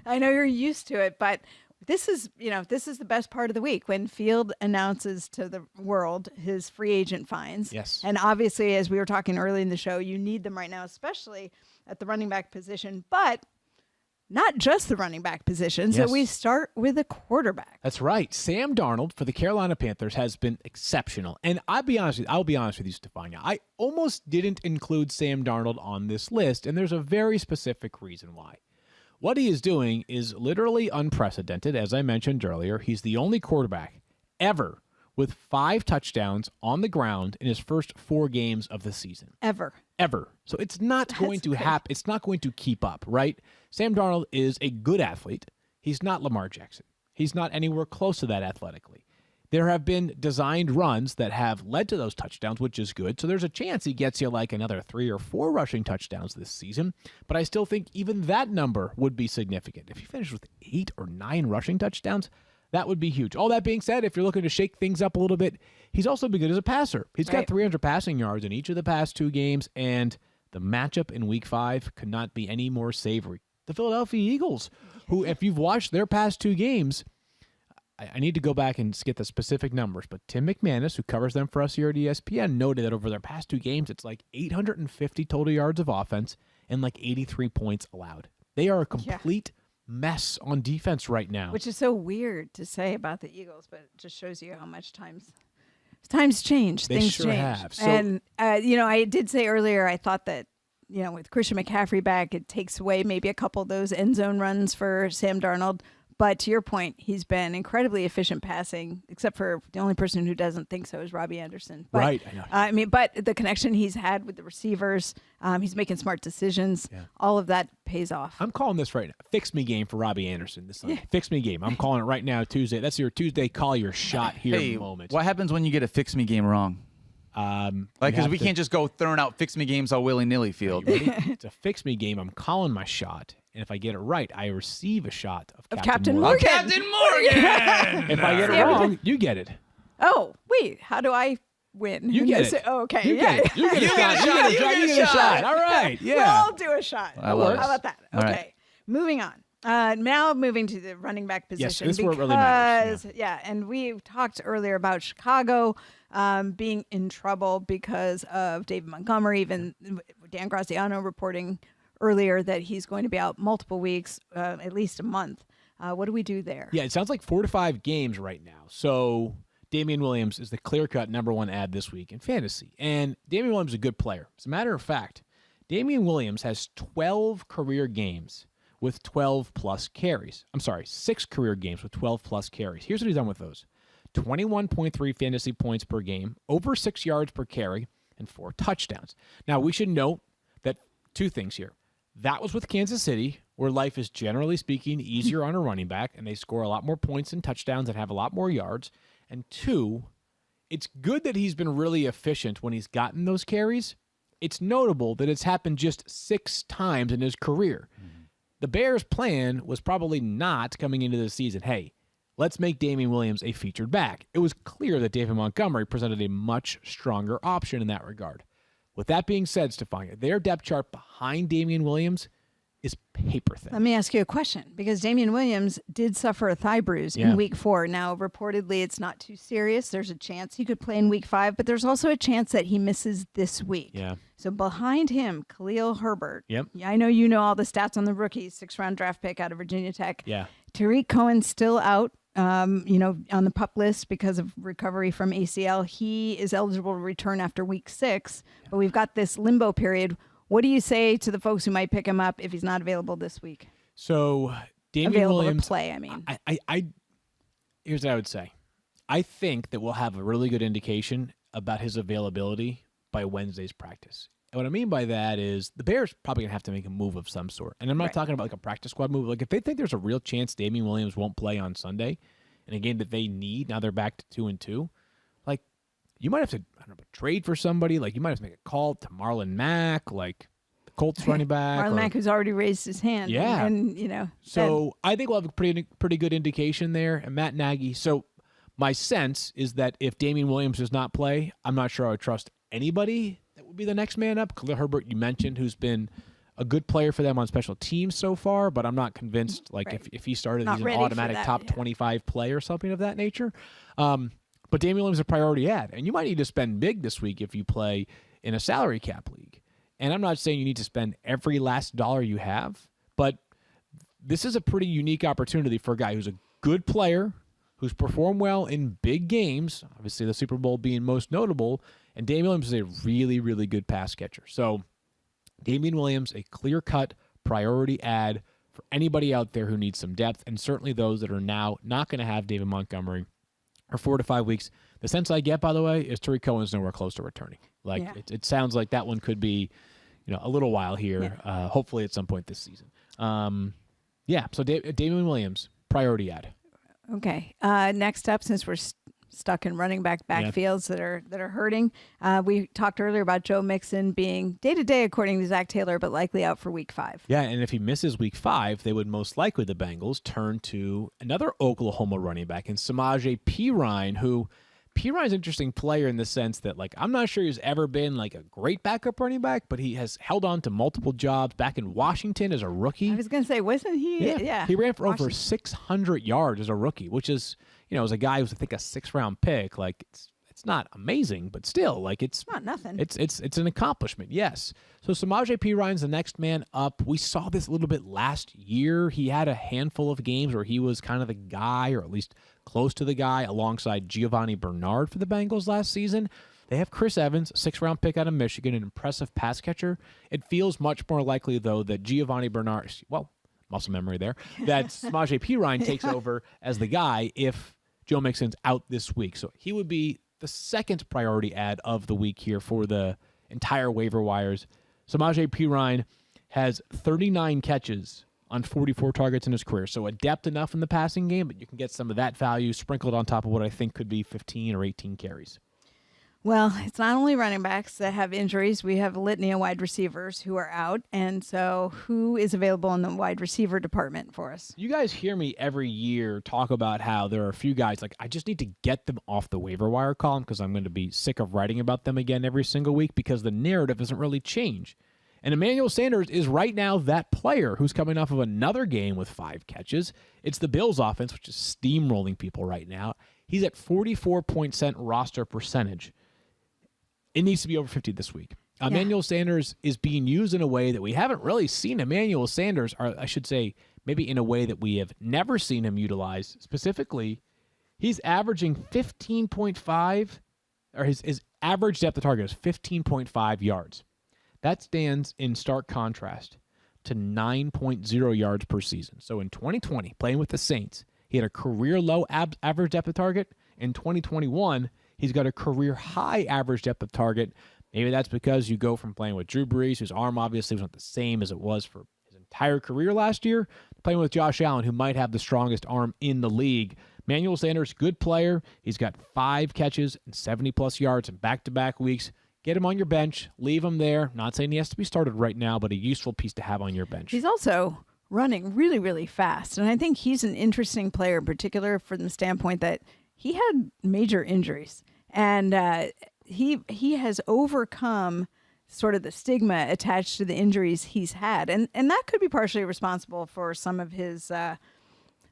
I know you're used to it, but this is the best part of the week when Field announces to the world his free agent finds. Yes. And obviously, as we were talking early in the show, you need them right now, especially at the running back position, but not just the running back position. Yes. So we start with a quarterback. That's right. Sam Darnold for the Carolina Panthers has been exceptional. And I'll be honest with you, Stephania. I almost didn't include Sam Darnold on this list, and there's a very specific reason why. What he is doing is literally unprecedented. As I mentioned earlier, he's the only quarterback ever with 5 touchdowns on the ground in his first 4 games of the season. Ever. So it's not going to happen. It's not going to keep up, right? Sam Darnold is a good athlete. He's not Lamar Jackson. He's not anywhere close to that athletically. There have been designed runs that have led to those touchdowns, which is good. So there's a chance he gets you like another 3 or 4 rushing touchdowns this season. But I still think even that number would be significant. If he finished with 8 or 9 rushing touchdowns, that would be huge. All that being said, if you're looking to shake things up a little bit, he's also been good as a passer. He's got 300 passing yards in each of the past 2 games, and the matchup in Week 5 could not be any more savory. The Philadelphia Eagles, who, if you've watched their past 2 games, I need to go back and get the specific numbers, but Tim McManus, who covers them for us here at ESPN, noted that over their past 2 games, it's like 850 total yards of offense and like 83 points allowed. They are a complete mess on defense right now. Which is so weird to say about the Eagles, but it just shows you how much times change. They Things sure change. have. So, and, I did say earlier, I thought that, with Christian McCaffrey back, it takes away maybe a couple of those end zone runs for Sam Darnold. But to your point, he's been incredibly efficient passing, except for the only person who doesn't think so is Robbie Anderson. But, right. I know. But the connection he's had with the receivers, he's making smart decisions. Yeah. All of that pays off. I'm calling this right now. Fix me game for Robbie Anderson this Sunday. Fix me game. I'm calling it right now, Tuesday. That's your Tuesday call your shot here moment. What happens when you get a fix me game wrong? Because we can't just go throwing out fix me games all willy-nilly field. It's a fix me game. I'm calling my shot. And if I get it right, I receive a shot of Captain Morgan. Morgan. Captain Morgan! If I get it wrong, you get it. Oh, wait. How do I win? You get it. Oh, okay. You get it. You get a shot. You get a shot. All right. Yeah. We'll do a shot. I love it. How about that? All Okay. right. Moving on. Now moving to the running back position. Yes, this is where it really matters. And we talked earlier about Chicago being in trouble because of David Montgomery. Even Dan Graziano reporting earlier that he's going to be out multiple weeks, at least a month. What do we do there? Yeah, it sounds like 4 to 5 games right now. So Damien Williams is the clear-cut number 1 ad this week in fantasy. And Damien Williams is a good player. As a matter of fact, Damien Williams has 12 career games with 12-plus carries. I'm sorry, 6 career games with 12-plus carries. Here's what he's done with those. 21.3 fantasy points per game, over 6 yards per carry, and 4 touchdowns. Now, we should note that 2 things here. That was with Kansas City, where life is, generally speaking, easier on a running back, and they score a lot more points and touchdowns and have a lot more yards. And 2, it's good that he's been really efficient when he's gotten those carries. It's notable that it's happened just 6 times in his career. Mm-hmm. The Bears' plan was probably not coming into the season, hey, let's make Damien Williams a featured back. It was clear that David Montgomery presented a much stronger option in that regard. With that being said, Stephania, their depth chart behind Damien Williams is paper thin. Let me ask you a question, because Damien Williams did suffer a thigh bruise in Week 4. Now, reportedly, it's not too serious. There's a chance he could play in Week 5, but there's also a chance that he misses this week. Yeah. So behind him, Khalil Herbert. Yep. I know you know all the stats on the rookies, 6th-round draft pick out of Virginia Tech. Yeah. Tariq Cohen still out. On the PUP list because of recovery from ACL. He is eligible to return after Week 6, but we've got this limbo period. What do you say to the folks who might pick him up if he's not available this week? So, Damien available Williams. to play, I mean. Here's what I would say. I think that we'll have a really good indication about his availability by Wednesday's practice. And what I mean by that is the Bears probably going to have to make a move of some sort. And I'm not talking about like a practice squad move. Like if they think there's a real chance Damian Williams won't play on Sunday in a game that they need, now they're back to 2-2, like you might have to, trade for somebody. Like you might have to make a call to Marlon Mack, like the Colts running back. Marlon Mack, who's already raised his hand. Yeah. And So I think we'll have a pretty good indication there. And Matt Nagy. So my sense is that if Damian Williams does not play, I'm not sure I would trust anybody that would be the next man up. Khalil Herbert, you mentioned, who's been a good player for them on special teams so far, but I'm not convinced, if he started, Not he's an ready for automatic that, top 25 play or something of that nature. But Damian Williams is a priority ad, and you might need to spend big this week if you play in a salary cap league. And I'm not saying you need to spend every last dollar you have, but this is a pretty unique opportunity for a guy who's a good player, who's performed well in big games, obviously the Super Bowl being most notable, and Damian Williams is a really, really good pass catcher. So Damian Williams, a clear-cut priority ad for anybody out there who needs some depth, and certainly those that are now not going to have David Montgomery for 4 to 5 weeks. The sense I get, by the way, is Tariq Cohen's nowhere close to returning. It sounds like that one could be, a little while here, hopefully at some point this season. So Damian Williams, priority ad. Okay. Next up, since we're stuck in running back backfields that are hurting, we talked earlier about Joe Mixon being day-to-day, according to Zach Taylor, but likely out for Week 5. Yeah, and if he misses Week 5, they would most likely, the Bengals, turn to another Oklahoma running back in Samaje Perine, who Perine's an interesting player in the sense that, like, I'm not sure he's ever been, like, a great backup running back, but he has held on to multiple jobs back in Washington as a rookie. I was going to say, wasn't he? Yeah. He ran for over 600 yards as a rookie, which is, as a guy who's, I think, a 6th-round pick, like, it's not amazing, but still, like, it's not nothing. It's an accomplishment, yes. So Samaje Perine's the next man up. We saw this a little bit last year. He had a handful of games where he was kind of the guy, or at least close to the guy, alongside Giovanni Bernard for the Bengals last season. They have Chris Evans, 6th-round pick out of Michigan, an impressive pass catcher. It feels much more likely, though, that Giovanni Bernard, muscle memory there, that Samaje Perine takes over as the guy if Joe Mixon's out this week. So he would be the second priority ad of the week here for the entire waiver wires. Samaje Perine has 39 catches on 44 targets in his career. So adept enough in the passing game, but you can get some of that value sprinkled on top of what I think could be 15 or 18 carries. Well, it's not only running backs that have injuries. We have a litany of wide receivers who are out. And so who is available in the wide receiver department for us? You guys hear me every year talk about how there are a few guys, like, I just need to get them off the waiver wire column because I'm going to be sick of writing about them again every single week because the narrative doesn't really change. And Emmanuel Sanders is right now that player who's coming off of another game with 5 catches. It's the Bills offense, which is steamrolling people right now. He's at 44% roster percentage. It needs to be over 50 this week. Emmanuel Sanders is being used in a way that we haven't really seen Emmanuel Sanders, or I should say maybe in a way that we have never seen him utilized. Specifically, he's averaging 15.5, or his average depth of target is 15.5 yards. That stands in stark contrast to 9.0 yards per season. So in 2020, playing with the Saints, he had a career low average depth of target. In 2021, he's got a career high average depth of target. Maybe that's because you go from playing with Drew Brees, whose arm obviously was not the same as it was for his entire career last year, to playing with Josh Allen, who might have the strongest arm in the league. Emmanuel Sanders, good player. He's got 5 catches and 70-plus yards in back-to-back weeks. Get him on your bench. Leave him there. Not saying he has to be started right now, but a useful piece to have on your bench. He's also running really, really fast. And I think he's an interesting player, in particular from the standpoint that he had major injuries. And he has overcome sort of the stigma attached to the injuries he's had. And that could be partially responsible for some of his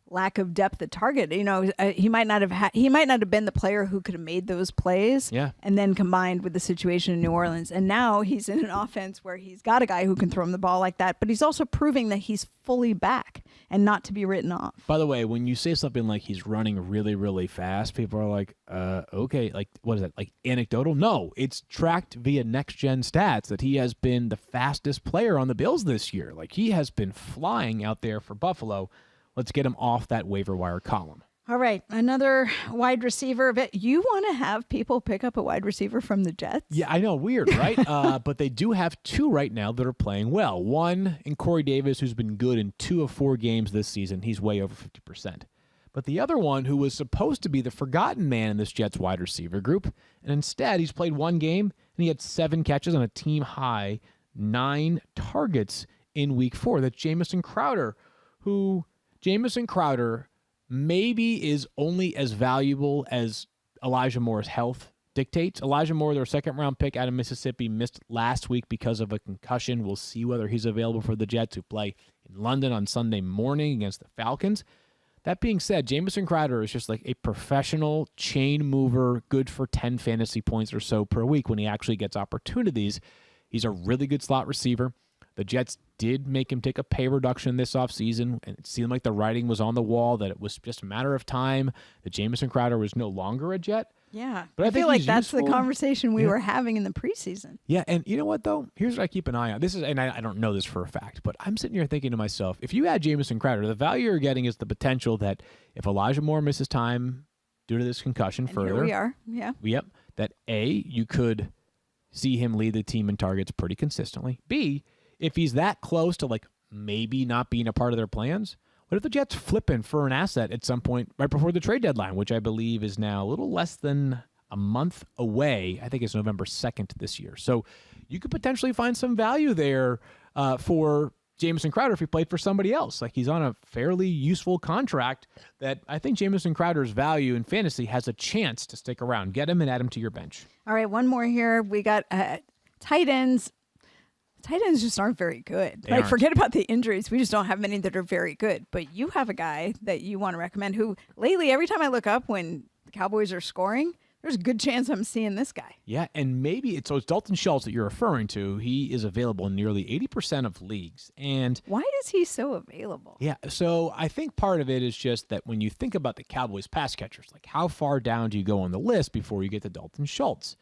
lack of depth at target. He might not have been the player who could have made those plays. Yeah. And then combined with the situation in New Orleans. And now he's in an offense where he's got a guy who can throw him the ball like that, but he's also proving that he's fully back and not to be written off. By the way, when you say something like he's running really, really fast, people are like, okay, like, what is that? Like anecdotal? No, it's tracked via next-gen stats that he has been the fastest player on the Bills this year. Like, he has been flying out there for Buffalo. Let's get him off that waiver wire column. All right, another wide receiver. You want to have people pick up a wide receiver from the Jets? Yeah, I know, weird, right? But they do have 2 right now that are playing well. One in Corey Davis, who's been good in 2 of 4 games this season. He's way over 50%. But the other one, who was supposed to be the forgotten man in this Jets wide receiver group, and instead he's played 1 game, and he had 7 catches on a team-high 9 targets in Week 4. That's Jamison Crowder, who... Jamison Crowder maybe is only as valuable as Elijah Moore's health dictates. Elijah Moore, their 2nd-round pick out of Mississippi, missed last week because of a concussion. We'll see whether he's available for the Jets, who play in London on Sunday morning against the Falcons. That being said, Jamison Crowder is just like a professional chain mover, good for 10 fantasy points or so per week when he actually gets opportunities. He's a really good slot receiver. The Jets did make him take a pay reduction this offseason, and it seemed like the writing was on the wall that it was just a matter of time that Jamison Crowder was no longer a Jet. Yeah, but I feel like that's the conversation we were having in the preseason. Yeah, and you know what, though? Here's what I keep an eye on. This is, and I don't know this for a fact, but I'm sitting here thinking to myself, if you add Jamison Crowder, the value you're getting is the potential that if Elijah Moore misses time due to this concussion And further. Here we are, yeah. Yep. That A, you could see him lead the team in targets pretty consistently. B, if he's that close to like maybe not being a part of their plans, What if the Jets flip in for an asset at some point right before the trade deadline, which I believe is now a little less than a month away? I think it's November 2nd this year. So you could potentially find some value there for Jamison Crowder if he played for somebody else. Like, he's on a fairly useful contract that I think Jamison Crowder's value in fantasy has a chance to stick around. Get him and add him to your bench. All right, one more here. We got tight ends. Tight ends just aren't very good. They aren't. Forget about the injuries. We just don't have many that are very good. But you have a guy that you want to recommend who lately, every time I look up when the Cowboys are scoring, there's a good chance I'm seeing this guy. Yeah, and maybe it's Dalton Schultz that you're referring to. He is available in nearly 80% of leagues. And why is he so available? yeah, so I think part of it is just that when you think about the Cowboys pass catchers, like how far down do you go on the list before you get to Dalton Schultz?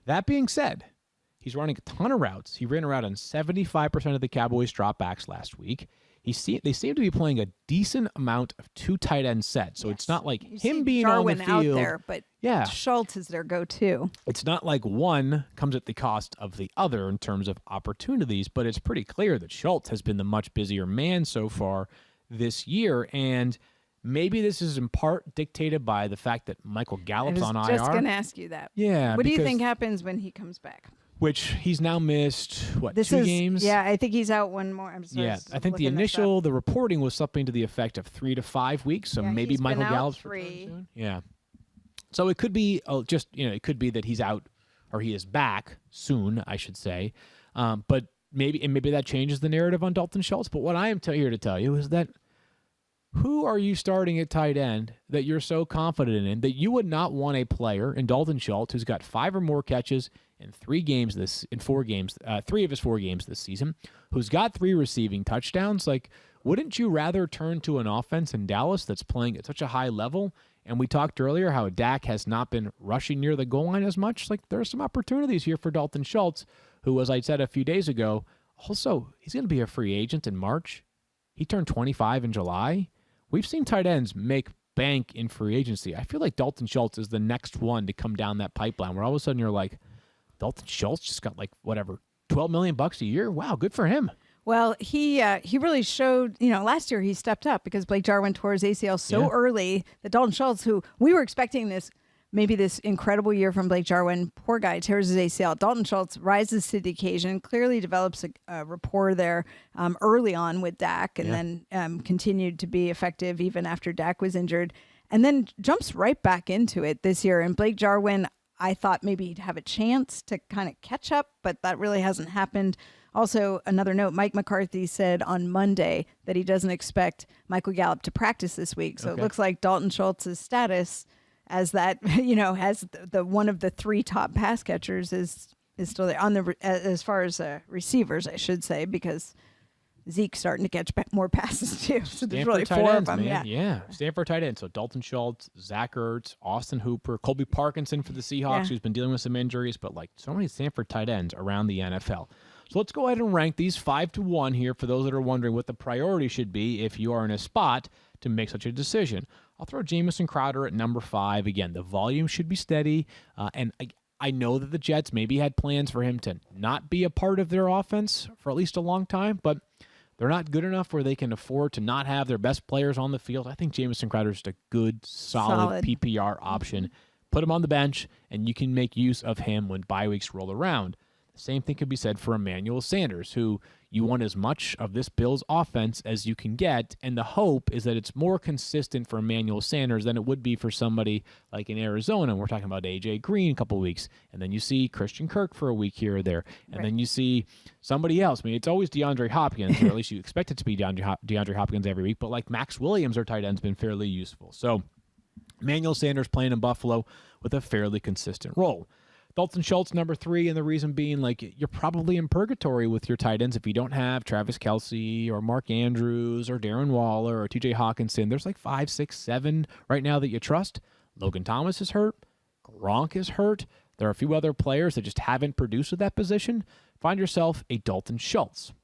That being said, he's running a ton of routes. He ran a route on 75% of the Cowboys dropbacks last week. They seem to be playing a decent amount of two tight end sets. So it's not like You him see being Jarwin on the field. out there, but Yeah. Schultz is their go-to. It's not like one comes at the cost of the other in terms of opportunities, but it's pretty clear that Schultz has been the much busier man so far this year. And maybe this is in part dictated by the fact that Michael Gallup's on I was IR. just going to ask you that. Yeah. What do you because- think happens when he comes back? Which he's now missed, what, This 2 is games? Yeah, I think he's out one more. I'm sorry. Yeah, I think the reporting was something to the effect of 3 to 5 weeks. So Yeah, maybe he's been Michael out Gallup's 3. returning soon. Yeah. So it could be it could be that he's out or he is back soon, I should say. But maybe that changes the narrative on Dalton Schultz. But what I am here to tell you is that who are you starting at tight end that you're so confident in that you would not want a player in Dalton Schultz who's got 5 or more catches in 3 of his 4 games this season, who's got 3 receiving touchdowns? Like, wouldn't you rather turn to an offense in Dallas that's playing at such a high level? And we talked earlier how Dak has not been rushing near the goal line as much. Like, there are some opportunities here for Dalton Schultz, who, as I said a few days ago, also, he's going to be a free agent in March. He turned 25 in July. We've seen tight ends make bank in free agency. I feel like Dalton Schultz is the next one to come down that pipeline where all of a sudden you're like, Dalton Schultz just got like, whatever, $12 million a year? Wow, good for him. Well, he really showed, last year he stepped up because Blake Jarwin tore his ACL so early that Dalton Schultz, who we were expecting this incredible year from Blake Jarwin, poor guy tears his ACL. Dalton Schultz rises to the occasion, clearly develops a rapport there early on with Dak, and then continued to be effective even after Dak was injured, and then jumps right back into it this year. And Blake Jarwin, I thought maybe he'd have a chance to kind of catch up, but that really hasn't happened. Also, another note, Mike McCarthy said on Monday that he doesn't expect Michael Gallup to practice this week. So It looks like Dalton Schultz's status as that, as the one of the 3 top pass catchers is still there on the as far as receivers, I should say, because Zeke's starting to catch more passes too. So there's really 4 of them. Yeah. Stanford tight end. So Dalton Schultz, Zach Ertz, Austin Hooper, Colby Parkinson for the Seahawks, who's been dealing with some injuries, but like so many Stanford tight ends around the NFL. So let's go ahead and rank these 5 to 1 here for those that are wondering what the priority should be if you are in a spot to make such a decision. I'll throw Jamison Crowder at number 5. Again, the volume should be steady, and I know that the Jets maybe had plans for him to not be a part of their offense for at least a long time, but they're not good enough where they can afford to not have their best players on the field. I think Jamison Crowder is just a good, solid PPR option. Put him on the bench, and you can make use of him when bye weeks roll around. The same thing could be said for Emmanuel Sanders, who you want as much of this Bills offense as you can get, and the hope is that it's more consistent for Emmanuel Sanders than it would be for somebody like in Arizona. We're talking about A.J. Green a couple of weeks, and then you see Christian Kirk for a week here or there, and then you see somebody else. I mean, it's always DeAndre Hopkins, or at least you expect it to be DeAndre Hopkins every week, but like Max Williams, our tight end's been fairly useful. So Emmanuel Sanders playing in Buffalo with a fairly consistent role. Dalton Schultz, number 3, and the reason being, like, you're probably in purgatory with your tight ends if you don't have Travis Kelce or Mark Andrews or Darren Waller or TJ Hawkinson. There's like 5, 6, 7 right now that you trust. Logan Thomas is hurt. Gronk is hurt. There are a few other players that just haven't produced at that position. Find yourself a Dalton Schultz.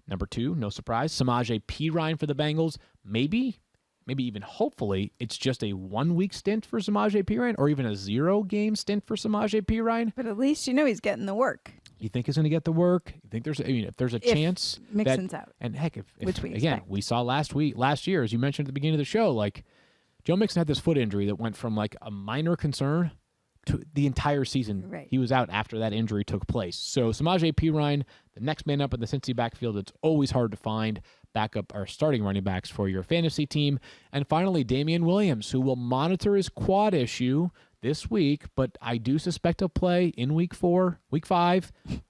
Number 2, no surprise, Samaje Perine for the Bengals. Maybe even hopefully, it's just a 1-week stint for Samaje Perine or even a 0-game stint for Samaje Perine. But at least he's getting the work. you think is going to get the work? You think if there's a chance Mixon's out. And heck, Which we again, expect. we saw last year, as you mentioned at the beginning of the show, like Joe Mixon had this foot injury that went from like a minor concern to the entire season. Right. He was out after that injury took place. So Samaje Perine, the next man up in the Cincy backfield, it's always hard to find backup or starting running backs for your fantasy team. And finally, Damien Williams, who will monitor his quad issue this week, but I do suspect he'll play in week 5.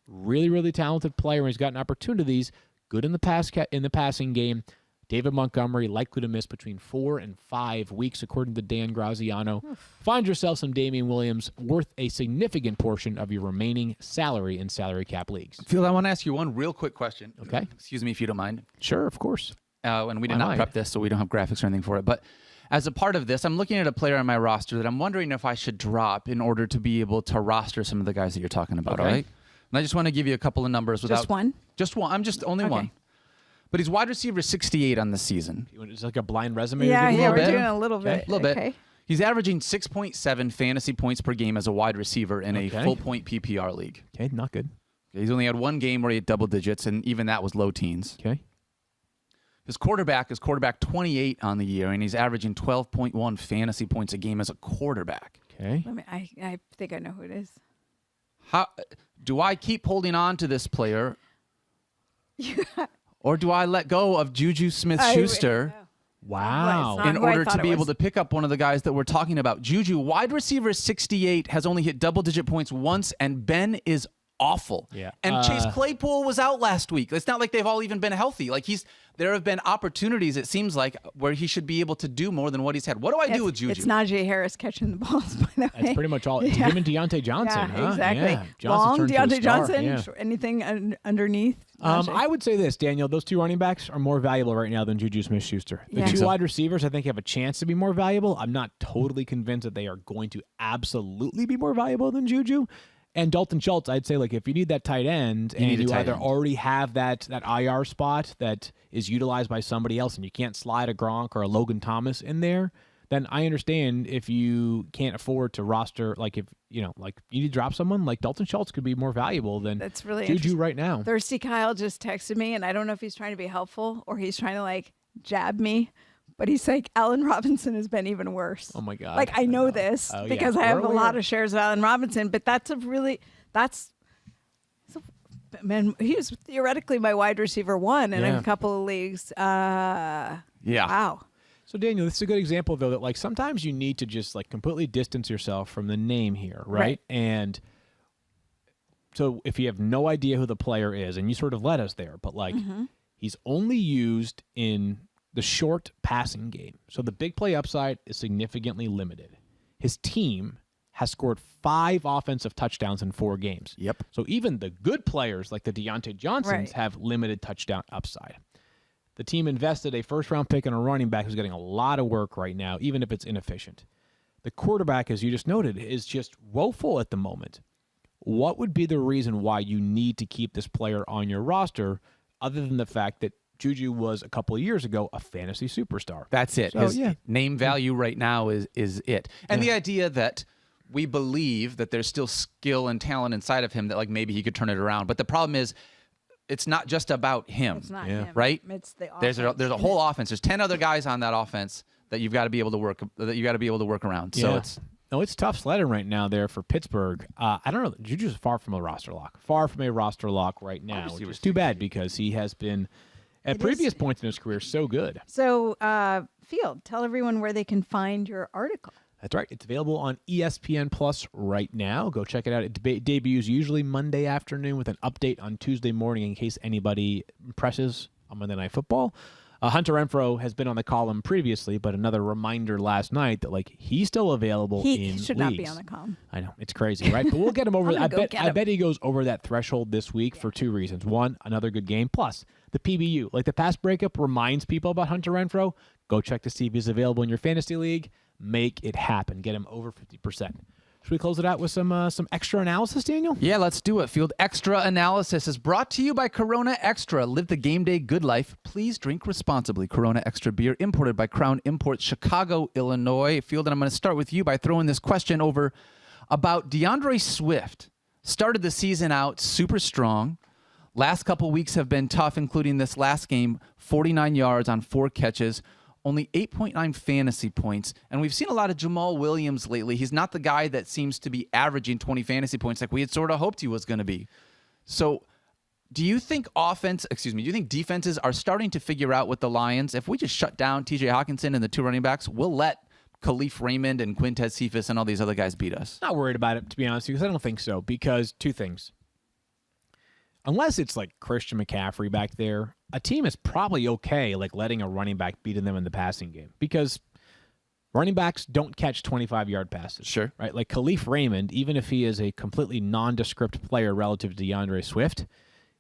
Really, really talented player. He's gotten opportunities. Good in the passing game. David Montgomery likely to miss between 4 and 5 weeks, according to Dan Graziano. Find yourself some Damian Williams worth a significant portion of your remaining salary in salary cap leagues. Field, I want to ask you one real quick question. Okay. Excuse me if you don't mind. Sure, of course. And we did not prep this, so we don't have graphics or anything for it. But as a part of this, I'm looking at a player on my roster that I'm wondering if I should drop in order to be able to roster some of the guys that you're talking about, all right? And I just want to give you a couple of numbers without... Just one? Just one. I'm just only one. But he's wide receiver 68 on the season. It's like a blind resume. Yeah, you're giving we're away? doing a little bit. A little bit. He's averaging 6.7 fantasy points per game as a wide receiver in a full-point PPR league. Okay, not good. He's only had one game where he had double digits, and even that was low teens. Okay. His quarterback is quarterback 28 on the year, and he's averaging 12.1 fantasy points a game as a quarterback. Okay. I think I know who it is. How do I keep holding on to this player, or do I let go of Juju Smith-Schuster Wow. Well, in order to be able to pick up one of the guys that we're talking about? Juju, wide receiver 68, has only hit double-digit points once, and Ben is awful. Yeah. And Chase Claypool was out last week. It's not like they've all even been healthy. Like there have been opportunities, it seems like, where he should be able to do more than what he's had. What do I do with Juju? It's Najee Harris catching the balls, by the way. That's pretty much all. It's him and Deontay Johnson, Yeah, huh? exactly. Yeah. Johnson Long turned to a Deontay star. Johnson, Yeah. anything underneath? Najee? I would say this, Daniel. Those two running backs are more valuable right now than Juju Smith-Schuster. The Yeah. two wide receivers, I think, have a chance to be more valuable. I'm not totally convinced that they are going to absolutely be more valuable than Juju. And Dalton Schultz, I'd say, like, if you need that tight end and you either already have that IR spot that is utilized by somebody else and you can't slide a Gronk or a Logan Thomas in there, then I understand if you can't afford to roster, like, if, you need to drop someone, like Dalton Schultz could be more valuable than That's really Juju interesting. right now. Thirsty Kyle just texted me, and I don't know if he's trying to be helpful or he's trying to, like, jab me. But he's like, Allen Robinson has been even worse. Oh, my God. Like, I know this Oh, yeah. because I We're have a lot aware. of shares of Allen Robinson, but man, he was theoretically my wide receiver 1 in Yeah. a couple of leagues. Yeah. Wow. So, Daniel, this is a good example, though, that, like, sometimes you need to just, like, completely distance yourself from the name here, right? And so if you have no idea who the player is, and you sort of led us there, but, like, he's only used in the short passing game. So the big play upside is significantly limited. His team has scored 5 offensive touchdowns in 4 games. Yep. So even the good players like the Deontay Johnsons have limited touchdown upside. The team invested a first-round pick in a running back who's getting a lot of work right now, even if it's inefficient. The quarterback, as you just noted, is just woeful at the moment. What would be the reason why you need to keep this player on your roster other than the fact that Juju was a couple of years ago a fantasy superstar? That's it. So, His yeah. name value right now is it. And the idea that we believe that there's still skill and talent inside of him that, like, maybe he could turn it around. But the problem is it's not just about him. It's not Yeah. him. Right? It's the There's a offense. whole offense. There's 10 other guys on that offense that you've got to be able to work around. So it's tough sledding right now there for Pittsburgh. I don't know. Juju's far from a roster lock. Far from a roster lock right now, which is too bad because he has been, at previous points in his career, so good. So, Field, tell everyone where they can find your article. That's right. It's available on ESPN Plus right now. Go check it out. It debuts usually Monday afternoon with an update on Tuesday morning in case anybody presses on Monday Night Football. Hunter Renfro has been on the column previously, but another reminder last night that, like, he's still available He in should not be leagues. on the column. I know, it's crazy, right? But we'll get him over. I'm gonna I bet he goes over that threshold this week for 2 reasons. One, another good game. Plus, the PBU, like the pass breakup, reminds people about Hunter Renfro. Go check to see if he's available in your fantasy league. Make it happen. Get him over 50%. Should we close it out with some extra analysis, Daniel? Yeah, let's do it. Field Extra Analysis is brought to you by Corona Extra. Live the game day good life. Please drink responsibly. Corona Extra beer imported by Crown Imports, Chicago, Illinois. Field, and I'm going to start with you by throwing this question over about DeAndre Swift. started the season out super strong. Last couple weeks have been tough, including this last game, 49 yards on 4 catches, only 8.9 fantasy points. And we've seen a lot of Jamal Williams lately. He's not the guy that seems to be averaging 20 fantasy points like we had sort of hoped he was going to be. So do you think defenses are starting to figure out with the Lions, if we just shut down TJ Hawkinson and the 2 running backs, we'll let Khalif Raymond and Quintez Cephas and all these other guys beat us? Not worried about it, to be honest, because I don't think so. Because 2 things. Unless it's like Christian McCaffrey back there, a team is probably okay like letting a running back beat them in the passing game, because running backs don't catch 25-yard passes. Sure. Right? Like Khalif Raymond, even if he is a completely nondescript player relative to DeAndre Swift,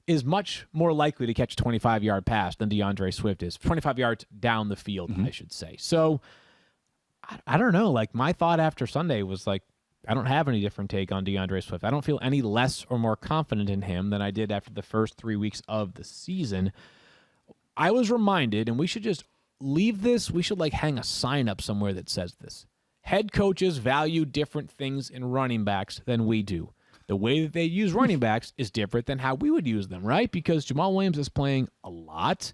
is much more likely to catch a 25-yard pass than DeAndre Swift is. 25 yards down the field, I should say. So I don't know. Like, my thought after Sunday was like, I don't have any different take on DeAndre Swift. I don't feel any less or more confident in him than I did after the first 3 weeks of the season. I was reminded, and we should just leave this, we should like hang a sign up somewhere that says this. Head coaches value different things in running backs than we do. The way that they use running backs is different than how we would use them, right? Because Jamal Williams is playing a lot.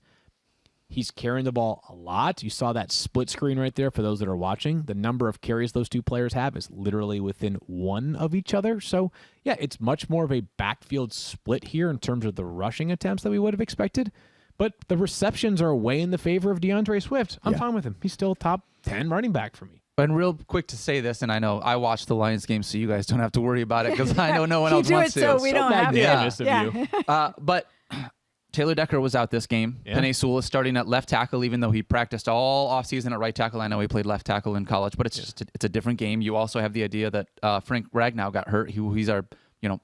He's carrying the ball a lot. You saw that split screen right there for those that are watching. The number of carries those 2 players have is literally within 1 of each other. So, yeah, it's much more of a backfield split here in terms of the rushing attempts that we would have expected. But the receptions are way in the favor of DeAndre Swift. I'm fine with him. He's still top 10 running back for me. And real quick to say this, and I know I watched the Lions game, so you guys don't have to worry about it because I know no one else wants to. So we don't have magnanimous of you. But Taylor Decker was out this game. Yeah. Penei Sewell is starting at left tackle, even though he practiced all offseason at right tackle. I know he played left tackle in college, but it's just it's a different game. You also have the idea that Frank Ragnow got hurt. He's our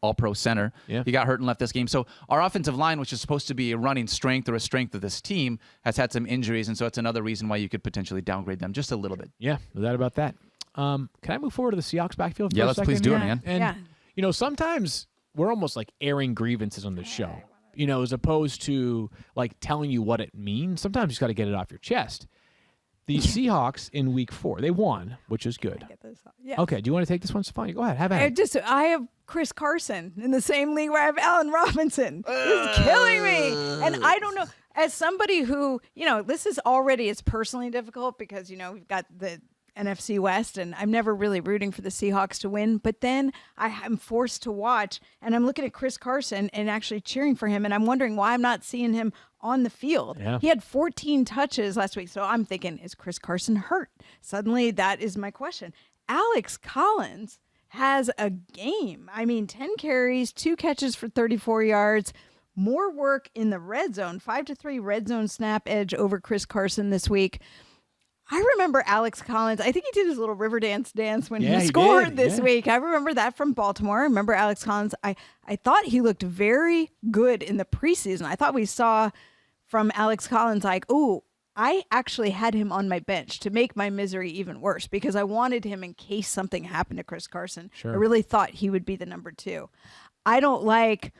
all-pro center. Yeah. He got hurt and left this game. So our offensive line, which is supposed to be a running strength or a strength of this team, has had some injuries, and so it's another reason why you could potentially downgrade them just a little bit. Yeah, no doubt about that. Can I move forward to the Seahawks backfield for a second? Please do it, man. And, sometimes we're almost like airing grievances on the show, as opposed to like telling you what it means. Sometimes you just got to get it off your chest. The Seahawks in week 4, they won, which is good. Yeah. Okay, do you want to take this one, Stephania? Go ahead, have at it. I have Chris Carson in the same league where I have Allen Robinson. This is killing me. And I don't know, as somebody who, this is already, it's personally difficult because, we've got the NFC West, and I'm never really rooting for the Seahawks to win. But then I'm forced to watch, and I'm looking at Chris Carson and actually cheering for him, and I'm wondering why I'm not seeing him on the field. Yeah. He had 14 touches last week, so I'm thinking, is Chris Carson hurt? Suddenly, that is my question. Alex Collins has a game. 10 carries, 2 catches for 34 yards. More work in the red zone, 5-3 red zone snap edge over Chris Carson this week. I remember Alex Collins. I think he did his little Riverdance dance when he scored this week. I remember that from Baltimore. I remember Alex Collins. I thought he looked very good in the preseason. I thought we saw from Alex Collins I actually had him on my bench to make my misery even worse because I wanted him in case something happened to Chris Carson. Sure. I really thought he would be the number 2. I don't like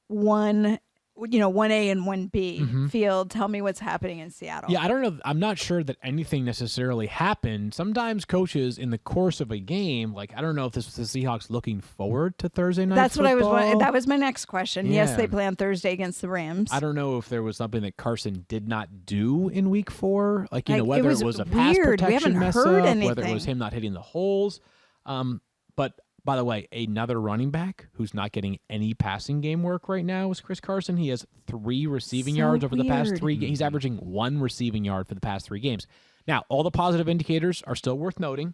1A and 1B field. Tell me what's happening in Seattle. Yeah, I don't know. I'm not sure that anything necessarily happened. Sometimes coaches in the course of a game, I don't know if this was the Seahawks looking forward to Thursday night That's football. what I was wondering. That was my next question. Yeah. Yes, they play on Thursday against the Rams. I don't know if there was something that Carson did not do in week 4. Whether it was a pass weird. We protection haven't mess heard up, anything. whether it was him not hitting the holes. But by the way, another running back who's not getting any passing game work right now is Chris Carson. He has 3 receiving yards over the past 3 games. He's averaging 1 receiving yard for the past 3 games. Now, all the positive indicators are still worth noting.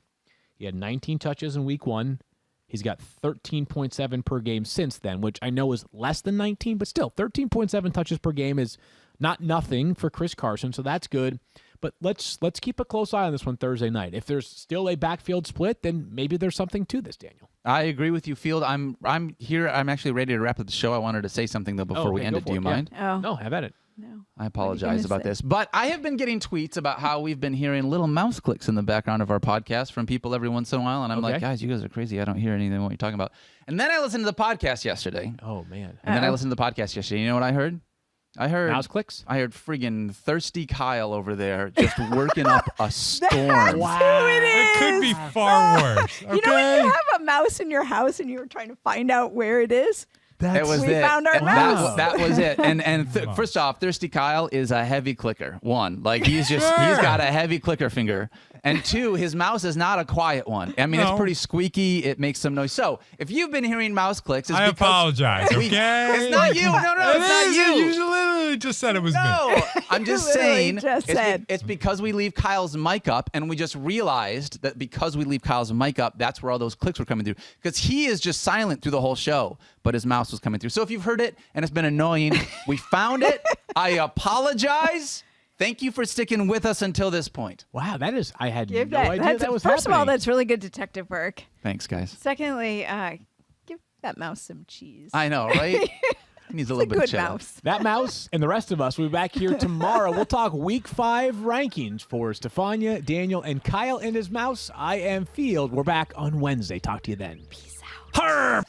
He had 19 touches in week 1. He's got 13.7 per game since then, which I know is less than 19, but still 13.7 touches per game is not nothing for Chris Carson, so that's good. But let's keep a close eye on this one Thursday night. If there's still a backfield split, then maybe there's something to this, Daniel. I agree with you, Field. I'm here. I'm actually ready to wrap up the show. I wanted to say something though before we end it. Do you mind? Oh. No, have at it. No. I apologize about this, but I have been getting tweets about how we've been hearing little mouse clicks in the background of our podcast from people every once in a while, and I'm like, guys, you guys are crazy. I don't hear anything what you're talking about. And then I listened to the podcast yesterday. Oh man. And then I listened to the podcast yesterday. You know what I heard? I heard Mouse clicks? I heard friggin' thirsty Kyle over there just working up a storm. Wow. It could be far worse. Okay? You know when you have a mouse in your house and you were trying to find out where it is? It was We it. found our mouse. That was it. And first off, Thirsty Kyle is a heavy clicker. One, like he's got a heavy clicker finger. And two, his mouse is not a quiet one. I mean, it's pretty squeaky. It makes some noise. So if you've been hearing mouse clicks, it's I because apologize. Okay, it's not you. No, it's not you. You literally just said it was me. No, I'm just Literally saying just said. it's because we leave Kyle's mic up, and we just realized that because we leave Kyle's mic up, that's where all those clicks were coming through. Because he is just silent through the whole show, but his mouse was coming through. So if you've heard it and it's been annoying, we found it. I apologize. Thank you for sticking with us until this point. Wow, that is. I had Give no idea that's- that was First of all, happening. that's really good detective work. Thanks, guys. Secondly, give that mouse some cheese. I know, right? Needs a little It's a bit of good cheddar. mouse. That mouse and the rest of us will be back here tomorrow. We'll talk Week 5 rankings for Stephania, Daniel, and Kyle and his mouse. I am Field. We're back on Wednesday. Talk to you then. Peace out. Herb!